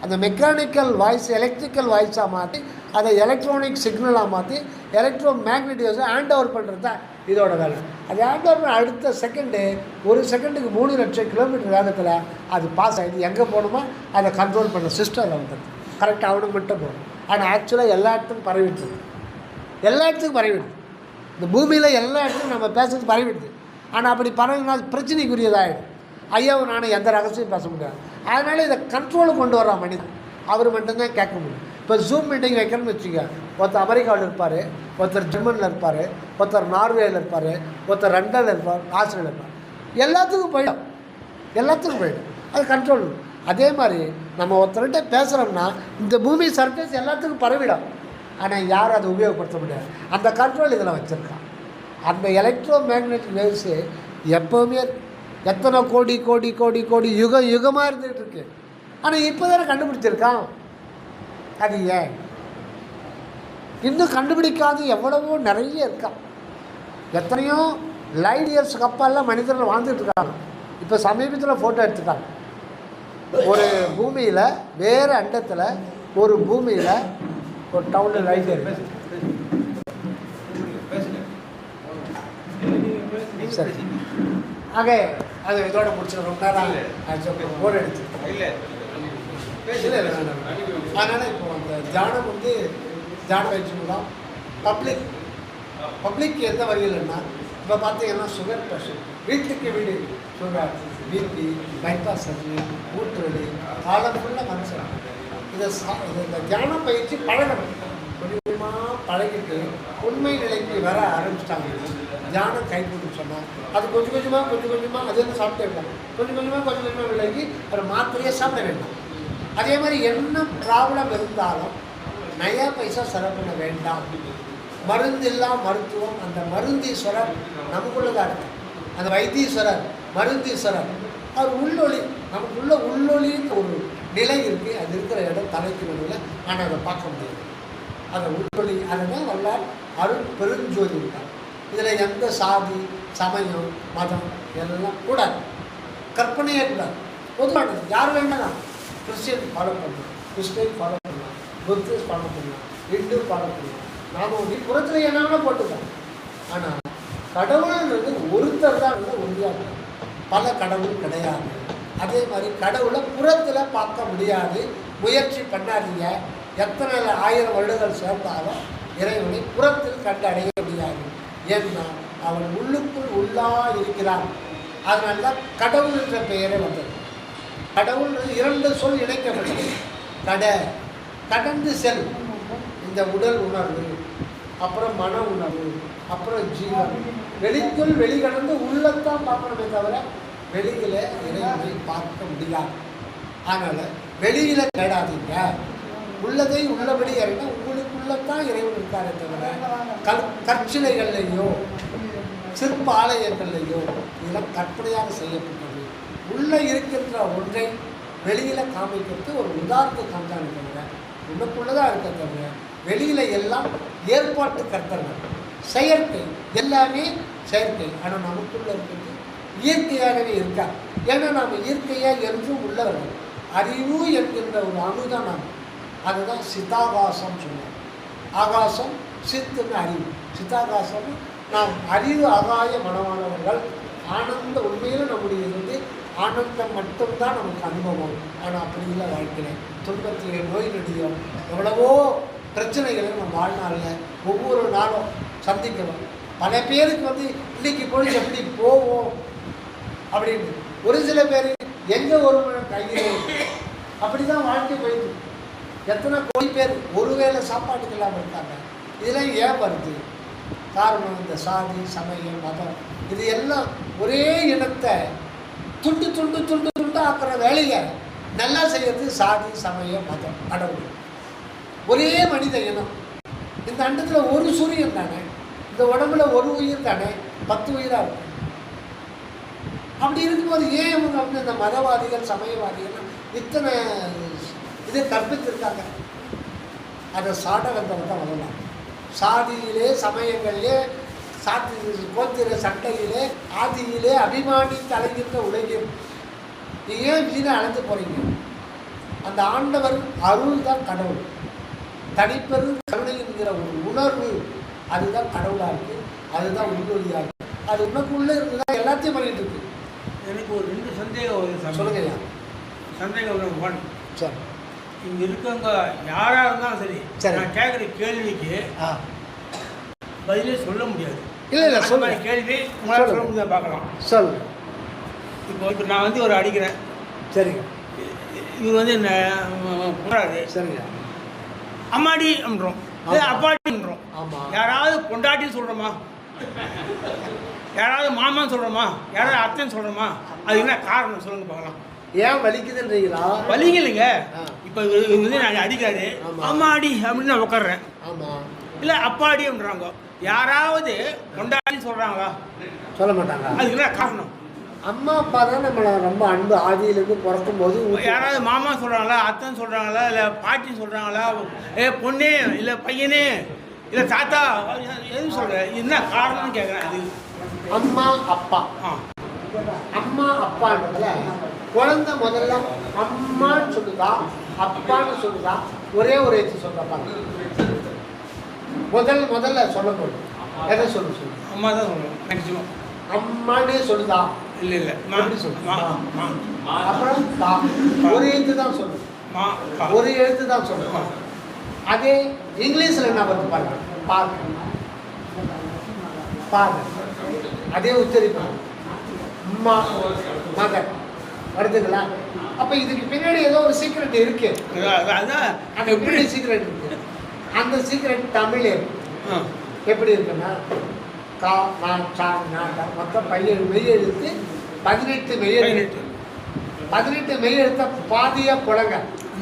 அந்த மெக்கானிக்கல் வாய்ஸ் எலக்ட்ரிக்கல் வாய்ஸாக மாற்றி அதை எலக்ட்ரானிக் சிக்னலாக மாற்றி எலக்ட்ரோ மேக்னெட்டிக் ஹேண்ட் ஓவர் பண்ணுறது தான் இதோட வேலை. அது ஹேண்ட் ஓவர் பண்ண அடுத்த செகண்டு, ஒரு செகண்டுக்கு 3 லட்சம் கிலோமீட்டர் வேகத்தில் அது பாஸ் ஆகிடுது. எங்கே போகணுமோ அதை கண்ட்ரோல் பண்ண சிஸ்டம் அதில் வந்துடுது. கரெக்டாக அவனுக்கு மட்டும் போகணும். ஆனால் ஆக்சுவலாக எல்லா இடத்துக்கும் பரவிடுது, எல்லா இடத்துக்கும் பரவிடுது. இந்த பூமியில் எல்லா இடத்துக்கும் நம்ம பேசுறது பரவிடுது. ஆனால் அப்படி பரவினா பிரச்சனைக்குரியதாகிடும். ஐயாவும் நானும் எந்த ரகசியம் பேச முடியாது. அதனால் இதை கண்ட்ரோலுக்கு கொண்டு வர்றான் மனிதன். அவர் மட்டும்தான் கேட்க முடியும். இப்போ ஜூம் மீட்டிங் வைக்கணும்னு வச்சுக்க, ஒருத்தர் அமெரிக்காவில் இருப்பார், ஒருத்தர் ஜெர்மனியில் இருப்பார், ஒருத்தர் நார்வேயில் இருப்பார், ஒருத்தர் லண்டனில் இருப்பார், ஆஸ்திரேலியா இருப்பார். எல்லாத்துக்கும் போயிடும். அது கண்ட்ரோல். அதே மாதிரி நம்ம ஒருத்தர்கிட்ட பேசுகிறோம்னா இந்த பூமி சர்ஃபேஸ் எல்லாத்துக்கும் பரவிடும். ஆனால் யாரும் அதை உபயோகப்படுத்த முடியாது. அந்த கண்ட்ரோல் இதில் வச்சுருக்கான். அந்த எலக்ட்ரோ மேக்னெட்டிக் வேவ்ஸு எப்போவுமே எத்தனை கோடி கோடி கோடி கோடி யுகமாக இருந்துகிட்டு இருக்கு. ஆனால் இப்போ தானே கண்டுபிடிச்சிருக்கான். அது ஏன் இன்னும் கண்டுபிடிக்காது எவ்வளவோ நிறைய இருக்கான். எத்தனையோ லைட் இயர்ஸ் கப்பாலாம் மனிதர்கள் வாழ்ந்துட்டு இருக்காங்க. இப்போ சமீபத்தில் ஃபோட்டோ எடுத்துட்டாங்க. ஒரு பூமியில் வேறு அண்டத்தில் ஒரு பூமியில் ஒரு டவுனில் லைட் இருக்கு. சரி, ஆக அது இதோட முடிச்சு ரொம்ப நேரம் போர் எடுத்து அதனால் இப்போ அந்த தியானம் தியான பயிற்சி மூலம் பப்ளிக் எந்த வகையில்னா இப்போ பார்த்தீங்கன்னா சுகர் ப்ரெஷர், வீட்டுக்கு வீடு சுகர், பிபி, பைபாஸ் சர்ஜரி, மூட்டுவலி, காலம் ஃபுல்லாக மனுஷன் இந்த தியான பயிற்சி பழகணும். கொஞ்சமாக பழகிட்டு உண்மை நிலைக்கு வர ஆரம்பிச்சிட்டாங்க. தியானம் கை கொடுன்னு சொன்னால் அது கொஞ்சம் கொஞ்சமாக அது வந்து சாப்பிட்டே இருக்காங்க. கொஞ்சம் கொஞ்சமாக விலகி ஒரு மாத்திரையே சாப்பிட வேண்டாம். அதே மாதிரி என்ன ப்ராப்ளம் இருந்தாலும் நயா பைசா செலவு பண்ண வேண்டாம். மருந்தில்லா மருத்துவம். அந்த மருந்தீஸ்வரர் நமக்குள்ளதாக இருக்கு. அந்த வைத்தீஸ்வரர், மருந்தீஸ்வரர், அவர் உள்ளொளி, நமக்குள்ள உள்ளொளின்னு ஒரு நிலை இருக்குது. அது இருக்கிற இடம் தலைக்கு நடுவில். ஆனால் அதை பார்க்க முடியாது. அந்த உள்ளொளி அதுதான் வல்லார் அருள் பெருஞ்சோதி இருக்கார். இதில் எந்த சாதி, சமயம், மதம் எல்லாம் கூடாது. கற்பனையே கூடாது. பொதுவானது யார் வேண்டாம். கிறிஸ்டியன் ஃபாலோ பண்ணலாம், கிறிஸ்டின் ஃபாலோ பண்ணலாம், புத்திஸ்ட் ஃபாலோ பண்ணலாம், இந்து ஃபாலோ பண்ணலாம். நாம் புறத்தில் என்னன்னா போட்டுக்கலாம். ஆனால் கடவுள்ன்றது ஒருத்தர் தான் உறுதியாக, பல கடவுள் கிடையாது. அதே மாதிரி கடவுளை புறத்தில் பார்க்க முடியாது. முயற்சி பண்ணாதீங்க. எத்தனை 1000 வருடங்கள் சேர்ந்தாலும் இறைவனை புறத்தில் கண்டு அடைய முடியாது. ஏன்னா அவன் உள்ளுக்குள் உள்ளாக இருக்கிறான். அதனால தான் கடவுள் என்ற பெயரே வந்தது. கடவுள் 2 சொல் இணைக்கப்பட்டது. கடந்து செல். இந்த உடல் உணர்வு, அப்புறம் மன உணர்வு, அப்புறம் ஜீவன். வெளிக்குள் வெளிக்கடந்து உள்ளத்தான் பார்க்கணுமே தவிர வெளியில் இறைவனை பார்க்க முடியாது. அதனால் வெளியில் தேடாதீங்க. உள்ளதை உள்ளபடி இறைவன் உங்களுக்குள்ளத்தான் இறைவன் இருக்காரே தவிர கற்சிலைகள்லையோ சிற்ப ஆலயங்கள்லையோ இதெல்லாம் கற்பனையாக செய்யப்பட்டது. உள்ளே இருக்கின்ற ஒன்றை வெளியில் காமிக்கிறது ஒரு உதாரணத்தை காமிச்சாங்க தவிர உள்ளுக்குள்ளதான் இருக்க தவிர வெளியில் எல்லாம் ஏற்பாட்டு கர்த்தர்கள், செயற்கை, எல்லாமே செயற்கை. ஆனால் நமக்குள்ள இருக்கிறது இயற்கையாகவே இருக்காது. ஏன்னா நாம் இயற்கையாக என்றும் உள்ளவர்கள். அறிவு என்கின்ற ஒரு அணுதான் நாம். அதுதான் சித்தாகாசம் சொல்லுவோம். ஆகாசம் சித்துன்னு அறிவு, சித்தாகாசம் நாம் அறிவு ஆகாய மனமானவர்கள். ஆனந்த உண்மையில் நம்முடைய வந்து ஆனந்தம் மட்டும்தான் நமக்கு அனுபவம். ஆனால் அப்படி இல்லை வாழ்க்கையில் துன்பத்திலே நோய் நொடியும் எவ்வளவோ பிரச்சனைகளை நம்ம வாழ்நாளில் ஒவ்வொரு நாளும் சந்திக்கிறோம். பல பேருக்கு வந்து இன்னைக்கு பொழுது எப்படி போவோம் அப்படின்னு, ஒரு சில பேர் எங்கே ஒரு கையில் அப்படி தான் வாழ்க்கை போயிடுது. எத்தனை கோடி பேர் ஒருவேளை சாப்பாட்டுக்கு இல்லாமல் இருக்காங்க. இதெல்லாம் ஏன் வருது? காரணம் இந்த சாதி சமயம் மதம் இது எல்லாம் ஒரே இனத்தை துண்டு துண்டு துண்டு துண்டு ஆக்குற வேலையை நல்லா செய்யறது சாதி சமயம் மதம் கடவுள். ஒரே மனித இனம். இந்த அண்டத்தில் ஒரு சூரியன் தானே, இந்த உடம்புல ஒரு உயிர் தானே, 10 உயிராக இருக்கும். அப்படி இருக்கும்போது ஏன் இவங்க வந்து இந்த மதவாதிகள் சமயவாதிகள் இத்தனை இதை கற்பித்திருக்காங்க? அதை சாட வந்தவங்க தான் வரலாம். சாதியிலே சமயங்களிலே சாதி கோத்திர சண்டையிலே ஆதியிலே அபிமானித்து அலைகின்ற உலகில் ஏன் வீணை அழைத்து போகிறீங்க? அந்த ஆண்டவர் அருள் தான் கடவுள். தனிப்பெரு கருணை என்கிற ஒரு உணர்வு அதுதான் கடவுளாக இருக்குது, அதுதான் உள்வொழியாக இருக்குது. அது உனக்குள்ளே இருக்குதான் எல்லாத்தையும் பண்ணிகிட்டு இருக்கு. எனக்கு ஒரு 2 சந்தேகம் வருது. சொல்லுங்க. சந்தேகம் 1. சரி, இங்கே இருக்கவங்க யாராக இருந்தாலும் சரி, சரி, நான் கேட்குற கேள்விக்கு பதிலே சொல்ல முடியாது. இல்லை சொல்ல கேள்வி உங்களால் சொல்ல முடியாது பார்க்கலாம். சொல்லு. இப்போ நான் வந்து ஒரு அடிக்கிறேன். சரிங்க. இவர் வந்து என்ன போகிறாரு. சரிங்க. அம்மாடி அப்படின்றோம், அப்பாடின்றோம். ஆமாம். யாராவது பொண்டாட்டின்னு சொல்கிறோமா? யாராவது மாமான்னு சொல்கிறோமா? யாராவது அத்தைன்னு சொல்கிறோமா? அது என்ன காரணம் சொல்லுங்க பார்க்கலாம். ஏன் வலிக்குதுன்றீங்களா? வலிக்கலைங்க. இப்போ இவர் வந்து நான் அடிக்காது அம்மாடி அப்படின்னு நான் உட்காடுறேன். ஆமாம். இல்லை அப்பாடி அப்படின்றாங்க. யாராவது கொண்டாடி சொல்கிறாங்களா? சொல்ல மாட்டாங்க. அதுக்கு என்ன காரணம்? அம்மா அப்பா தான் நம்மளை ரொம்ப அன்பு ஆதியிலேருந்து பிறக்கும் போது. யாராவது மாமா சொல்கிறாங்களா, அத்தன் சொல்கிறாங்களா, இல்லை பாட்டின்னு சொல்கிறாங்களா, பொண்ணே இல்லை பையனே இல்லை தாத்தா எதுவும் சொல்கிறேன். என்ன காரணம்னு கேட்குறேன். அது அம்மா அப்பா. அம்மா அப்பான்றதுல குழந்தை முதல்ல அம்மான்னு சொல்லுதா அப்பான்னு சொல்லுதா? ஒரே ஒரு எழுத்து சொல்றப்பா. முதல்ல சொல்லணும். எதை சொல்லு? அம்மா தான் சொல்லணும் மேக்சிமம். அம்மானே சொல்லுதா? இல்லை எப்படி சொல்லு? அப்புறம் ஒரு எழுத்து தான் சொல்லு. ஒரு எழுத்து தான் சொல்லு. அதே இங்கிலீஷ்ல என்ன வருது பாருங்க. பாருங்க அதே உச்சரிப்பாங்க. அம்மா மகன் வருதுங்களா? அப்ப இதுக்கு பின்னாடி ஏதோ ஒரு சீக்ரெட் இருக்கு. அது எப்படி சீக்ரெட் இருக்கு? அந்த சீக்ரெட் தமிழ் எப்படி இருக்குன்னா கா நா சா நா மொத்தம் 17 மெய் எழுத்து, 18 மெய் எழுத்து. 18 மெய் எழுத்த பாதியா புலங்க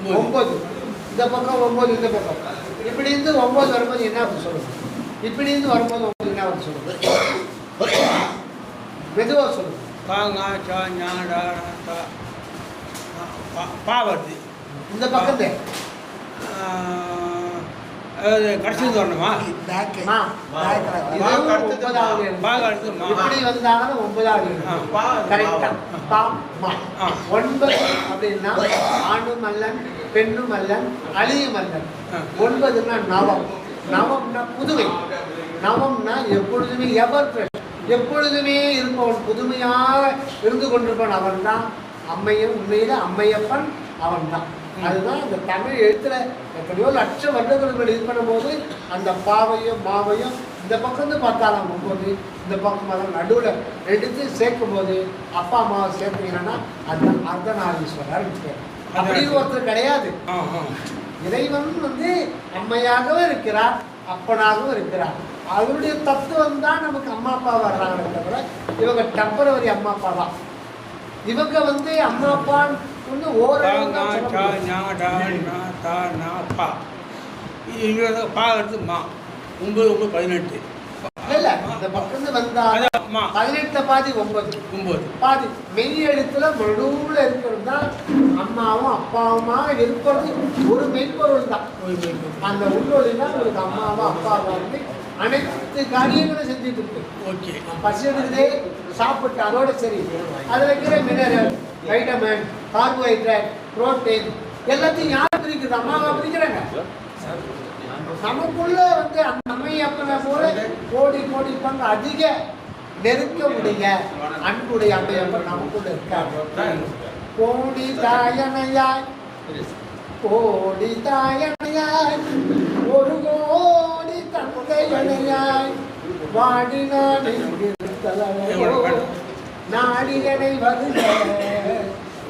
9. இந்த பக்கம் 9, இந்த பக்கம் இப்படி இருந்து 9 வரும்போது என்ன வருது சொல்லுங்க? இப்படி இருந்து வரும்போது 9 என்ன வருது சொல்லுங்க? மெதுவாக சொல்லுங்க. பா வருது. இந்த பக்கத்து கடைசி வரணுமா? இப்படி வந்தாங்கன்னா 9வது கரெக்டா. 9 அப்படின்னா ஆணு மல்லன் பெண்ணு மல்லன் அழிய மல்லன். 9ன்னா நவம். நவம்னா புதுமை. நவம்னா எப்பொழுதுமே எவர் ஃப்ரெஷ், எப்பொழுதுமே இருப்பவன், புதுமையாக இருந்து கொண்டிருப்பவன் அவன் தான் அம்மையன். உண்மையில அம்மையப்பன் அவன் தான். அதுதான் அந்த தமிழ் எழுத்துல எத்தனையோ லட்சம் வருடங்களுக்கு இது பண்ணும்போது அந்த பாவையும் மாவையும் இந்த பக்கம் பார்த்தாலும் 9, இந்த பக்கம் பார்த்தாலும் நடுவில் எடுத்து சேர்க்கும் போது அப்பா அம்மாவை சேர்த்தீங்கன்னா அந்த அர்த்தநாரீஸ்வரர் அப்படின்னு ஒருத்தர் கிடையாது. இறைவன் வந்து அம்மையாகவும் இருக்கிறார், அப்பனாகவும் இருக்கிறார். அவருடைய தத்துவம் தான் நமக்கு அம்மா அப்பா வர்றாங்களே தவிர இவங்க டெம்பரவரி அம்மா அப்பா தான். இவங்க வந்து அம்மா அப்பான்னு வந்து பா எடுத்து மா 9 18 இல்ல இந்த பக்கம் வந்தா 18 பாதி 9 பாதி மெய் எழுத்துல நடுவுல இருக்கிறது தான் அம்மாவும் அப்பாவுமா இருக்கிறது. ஒரு மெய்ப்பொருள் தான். அந்த உள்ளொலினா உங்களுக்கு அம்மாவும் அப்பாவும் வந்து அனைத்து காரியங்களும் செஞ்சுட்டு இருக்கு. ஓகே, பசி எடுக்குதே சாப்பிட்டு அதோட சரி. அதில் இருக்கிற மினரல், வைட்டமின், கார்போஹைட்ரேட், புரோட்டீன் எல்லாத்தையும் யாருக்கு பிரிக்குது, அம்மாவை பிரிக்கிறாங்க. நமக்குள்ள வந்து அந்த அம்மை அப்பனை போல கோடி கோடி பங்கு அதிக நெருக்க உடைய அன்புடைய அம்மையப்பன் நமக்குள்ள இருக்காங்க. கோடி தாயனையாய் கோடி தாயனையாய் ஒரு கோடி தந்தையனையாய் வாடினான் நாடிகனை வருக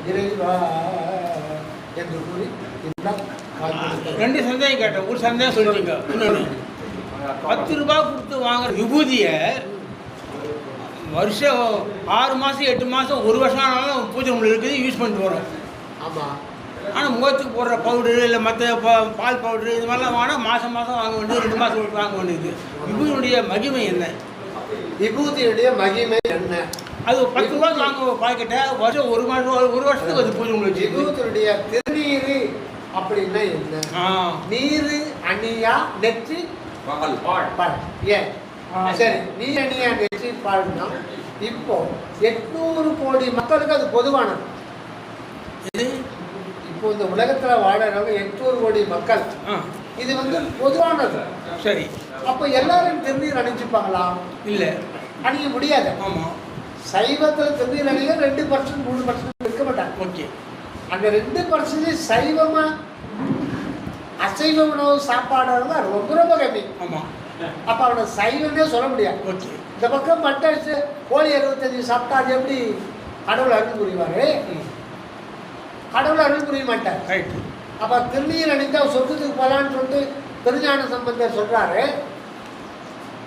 இறைவா என்று கூறி ரெண்டு சந்தேகம் கேட்டேன். ஒரு சந்தேகம் சொல்லிட்டீங்க. இன்னொன்று 10 ரூபாய் கொடுத்து வாங்குற விபூதியை வருஷம் 6 மாதம் 8 மாதம் 1 வருஷம் ஆனாலும் பூஜை ரூமில் இருக்குது, யூஸ் பண்ணிட்டு வரோம். ஆமாம். ஆனால் முகத்துக்கு போடுற பவுடரு இல்லை மற்ற பால் பவுடரு இது மாதிரிலாம் வாங்கினா மாதம் மாதம் வாங்க வேண்டியது, 2 மாதம் விட்டு வாங்க வேண்டியது. விபூதியுடைய மகிமை என்ன? விபூதியுடைய மகிமை என்ன? அது 10 ரூபாய்க்கு வாங்க பாக்கெட்டை வருஷம் 1 மாதம் 1 வருஷத்துக்கு அது பூஜை ரூமில் வச்சு. விபூதியுடைய திருநீரு அப்படின்னா என்ன? நீரு அணியா நெற்றி பால். ஏன் சரி, நீ அணியா நெற்றி பால்னா இப்போ 800 கோடி மக்களுக்கு அது பொதுவானது. இப்போ இந்த உலகத்துல வாழறவங்க 800 கோடி மக்கள், இது வந்து பொதுவானது. சரி, அப்போ எல்லாரும் திருநீர் அணிஞ்சுப்பாங்களா? இல்லை, அணிய முடியாது. ஆமாம். சைவத்தில் திருநீர் அணிக 2% 3% இருக்க மாட்டாங்க. ஓகே. அந்த 2% சைவமா அசைவ உணவு சாப்பாடு ரொம்ப ரொம்ப கம்மி. ஆமாம். அப்போ அவனை சைவமே சொல்ல முடியாது. ஓகே. இந்த பக்கம் மட்டன் கோழி 65 சாப்பிட்டா அது எப்படி கடவுள் அருள் புரிவாரு? கடவுள் அருள் புரிய மாட்டார். ரைட்டு. அப்போ திருநீர் அணிந்தால் சொர்க்கத்துக்கு போகலான்னு சொல்லிட்டு திருஞான சம்பந்தர் சொல்கிறாரு.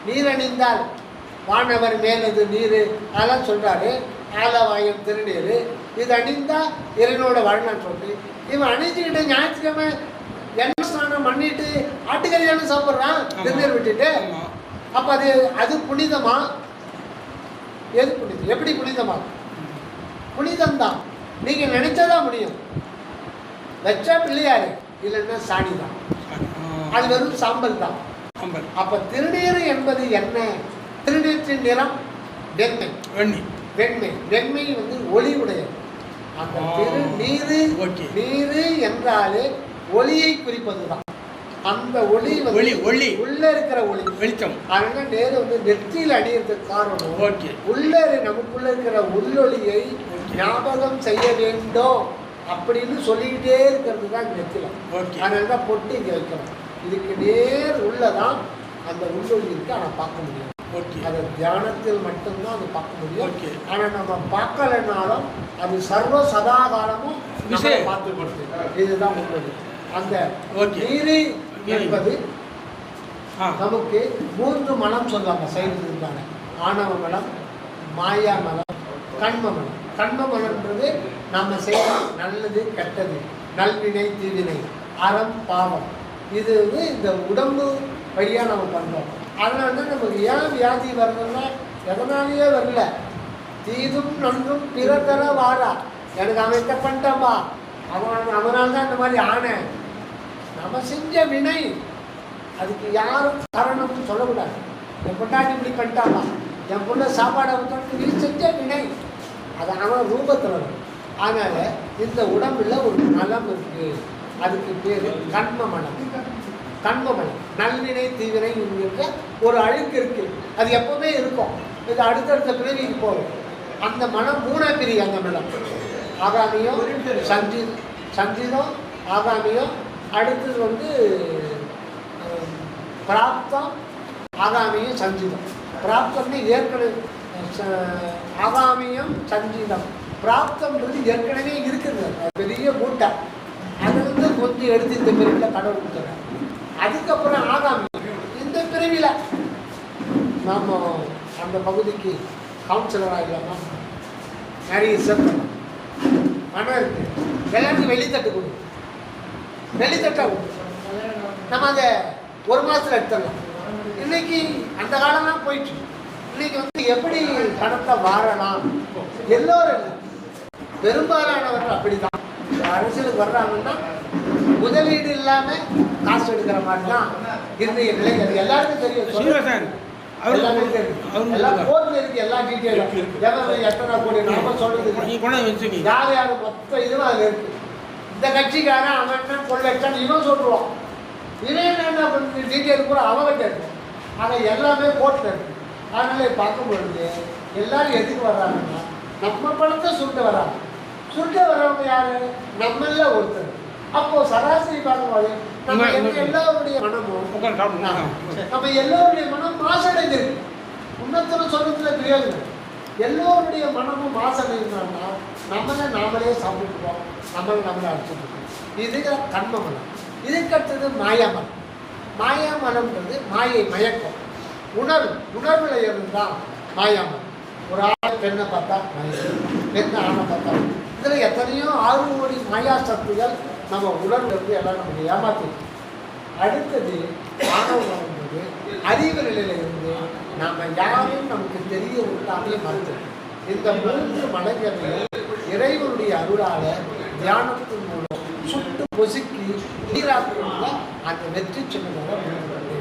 நீர் அணிந்தால் வானவர் மேலது நீர் அதெல்லாம் சொல்கிறாரு. ஆலவாயம் திருநீர் இது அணிந்தால் இறைவனோட வாழ்நாள் சொல்லிட்டு இவன் அணிஞ்சுக்கிட்டு ஞாயிற்றுக்கிழமை எண்ணெய் ஸ்நானம் பண்ணிட்டு ஆட்டுக்கறியாலும் சாப்பிட்றான் திருநீர் விட்டுட்டு. அப்போ அது புனிதமா? எது புனிதம்? எப்படி புனிதமா? புனிதம்தான். நீங்கள் நினைச்சதான் முடியும். வச்சா பிள்ளையாரு, இல்லைன்னா சாணி தான், அது வெறும் சாம்பல் தான். அப்போ திருநீர் என்பது என்ன? திருநீற்றின் நிறம் வெண்மை. வெண்மை வெண்மை வந்து ஒளி உடையது. அந்த திருநீரு நீரு என்றாலே ஒளியை குறிப்பதுதான். அந்த ஒளி வந்து உள்ள இருக்கிற ஒளி வெளிச்சம். அதனால நேரு வந்து நெற்றியில் அணியறதுக்கு காரணம் உள்ள நமக்குள்ள இருக்கிற உள்ளொளியை ஞாபகம் செய்ய வேண்டும் அப்படின்னு சொல்லிக்கிட்டே இருக்கிறது தான் நெத்தில. அதனால தான் பொட்டு இங்கே வைக்கிறோம். இதுக்கு நேர் உள்ளதான் அந்த உள்ளொளி இருக்கு. ஆனால் பார்க்க முடியும். அதை தியானத்தில் மட்டும்தான் அது பார்க்க முடியும். ஆனால் நம்ம பார்க்கலனாலும் அது சர்வ சதாகாலமும் பார்த்து கொடுத்து இதுதான் உள்ளது. அந்த நீரு என்பது நமக்கு 3 மனம் சொல்லுவாங்க சைவத்திற்கான. ஆணவ மலம், மாயா மலம், கண்ம மலம். கண்ம மலம்ன்றது நம்ம செய்யணும் நல்லது கெட்டது, நல்வினை தீவினை, அறம் பாவம். இது வந்து இந்த உடம்பு வழியாக நம்ம பண்ணுறோம். அதனால தான் நமக்கு ஏன் வியாதி வரணும்னா எதனாலேயே வரல. தீதும் நன்றும் பிறதர வாரா, எனக்கு அவன் என்ன பண்ணிட்டான்பா, அவனால் தான் இந்த மாதிரி ஆனேன். நம்ம செஞ்ச வினை, அதுக்கு யாரும் காரணம்னு சொல்லக்கூடாது. என் பொண்டாட்டி இப்படி பண்ணிட்டாப்பா, என் பொண்ணை சாப்பாடை விட்டு நீ செஞ்ச வினை, அது அவன் ரூபத்தில் வரும். அதனால் இந்த உடம்புல ஒரு நலம் இருக்குது. அதுக்கு பேர் கண்ம மனம். கண்ம மனம் நல்வினை தீவினை இருக்க ஒரு அழுக்கு இருக்குது. அது எப்போவுமே இருக்கும். இது அடுத்தடுத்த பிரிவிக்கு போகும். அந்த மனம் 3 பிரிவு. அந்த மனம் ஆகாமியம் சஞ்சீதம் ஆகாமியம், அடுத்தது வந்து பிராப்தம், ஆகாமியம் சஞ்சீதம். பிராப்தம்னு ஏற்கனவே ஆகாமியம் சஞ்சீதம். பிராப்தம்ன்றது ஏற்கனவே இருக்குது, பெரிய மூட்டை. அது வந்து கொஞ்சம் எடுத்து இந்த பிரிவில் கடவுள் கொடுத்துறாங்க. அதுக்கப்புறம் ஆகாமியம் இந்த பிரிவில் நாம் அந்த பகுதிக்கு கவுன்சிலராக இல்லாமல் நிறைய சேர்க்கணும். மனம் இருக்கு, எல்லாருக்கும் வெளித்தட்டு கொடு, வெளித்தட்டாக கொடு. நம்ம அதை 1 மாதத்தில் எடுத்துடலாம். இன்னைக்கு அந்த காலம்லாம் போயிடுச்சு. இன்னைக்கு வந்து எப்படி பணத்தை வாரலாம், எல்லோரும் இல்லை, பெரும்பாலானவர்கள் அப்படிதான். அரசியலுக்கு வர்றாங்கன்னா முதலீடு இல்லாமல் காசு எடுக்கிற மாதிரி தான் இன்றைய நிலை. அது எல்லாருக்கும் தெரியும். எல்லாம் போர்ல இருக்கு, எல்லா டீட்டெயிலும் எத்தனை கோடி நம்ம சொல்றது, யார் யார் மொத்த இதுவும் அதில் இருக்கு. இந்த கட்சிக்காரன் அவன் என்ன கொள்ளைச்சான் இவன் சொல்லுவான், இவன் என்ன டீட்டெயில் கூட அவங்கிட்ட இருக்கும். ஆனால் எல்லாமே கோர்ட்டில் இருக்கு. அதனால பார்க்கும் பொழுது எல்லாரும் எதுக்கு வர்றாங்கன்னா நம்ம பணத்தை சுருட்ட வர்றாங்க. சுருட்ட வர்றவங்க யாரு? நம்மள ஒருத்தர். அப்போ சராசரி பார்க்கும்போது நம்ம எல்லாருடைய மனமும் நம்ம எல்லோருடைய மனம் மாசடைஞ்சிருக்கு. உன்னத்தனம் சொல்றதுல பிரயோஜனம். எல்லோருடைய மனமும் மாசடைந்தான்னா நாமளே சாப்பிட்டுருக்கோம், நம்மளை அடிச்சுருக்கோம். இதுக்கு கண்ம மனம். இதுக்கடுத்தது மாயாமலம். மாயாமலம்ன்றது மாயை, மயக்கம், உணர்வுல இருந்தால் மாயாமலம். ஒரு ஆள் பெண்ணை பார்த்தா மயக்கம், பெண்ணை ஆணை பார்த்தா. இதில் எத்தனையோ 6 கோடி மாயா சக்திகள் நம்ம உணர்வு இருந்து எல்லாம் நமக்கு ஏமாற்றிடும். அடுத்தது ஆணவம் என்பது அறிவு நிலையில இருந்து நாம் யாரையும் நமக்கு தெரிய விட்டாலே மறுத்தது. இந்த 3 மலைகளையும் இறைவனுடைய அருளால தியானத்தின் மூலம் சுட்டு பொசுக்கி நீராக்குள்ள அந்த வெற்றி சின்னதாக முடிவு.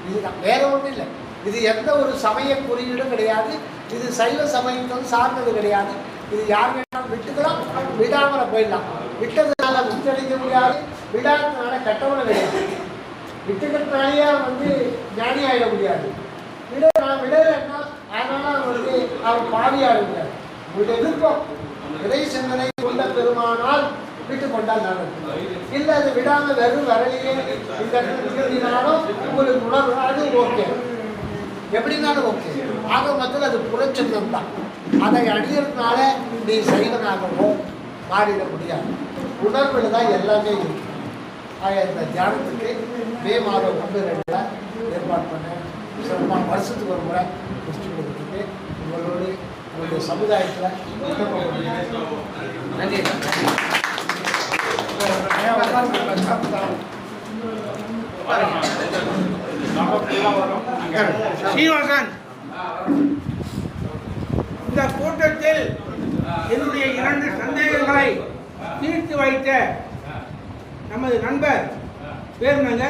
இதுதான், வேற ஒன்றும் இல்லை. இது எந்த ஒரு சமய குறியீடும் கிடையாது. இது சைவ சமயத்தும் சார்ந்தது கிடையாது. இது யார் வேணாலும் விட்டுக்கலாம், விடாமல போயிடலாம். விட்டதுனால முன்னெடுக்க முடியாது, விடாததுனால கட்டவன கிடையாது. விட்டுக்கிறதுனாலேயே ஞானி ஆகிட முடியாது. விடலைன்னா அதனால அவன் பாவியாக முடியாது. உங்களுடைய விருப்பம் இறை சிந்தனை கொண்ட பெருமானால் விட்டு கொண்டால் நல்லது. இல்லை அது விடாமல் வெறும் வரலையே இந்த இடத்துனாலும் உங்களுக்கு உணர்வு, அது ஓகே, எப்படினாலும் ஓகே. ஆக மொத்தத்தில் அது புறச்சந்தம் தான். அதை அணியறதுனால நீ சைவனாகவோ மாறிட முடியாது. உணர்வில் தான் எல்லாமே இருக்கு. ஆக இந்த தியானத்துக்கு மே மாதம் 1-2 ஏற்பாடு பண்ணேன். சிறப்பாக வருஷத்துக்கு ஒரு முறை முடிச்சு கொடுத்துட்டு உங்களோடு உங்களுடைய சமுதாயத்தில் நன்றி. சீனிவாசன், இந்த கூட்டத்தில் என்னுடைய 2 சந்தேகங்களை தீர்த்து வைத்த நமது நண்பர் பேர் என்னங்க?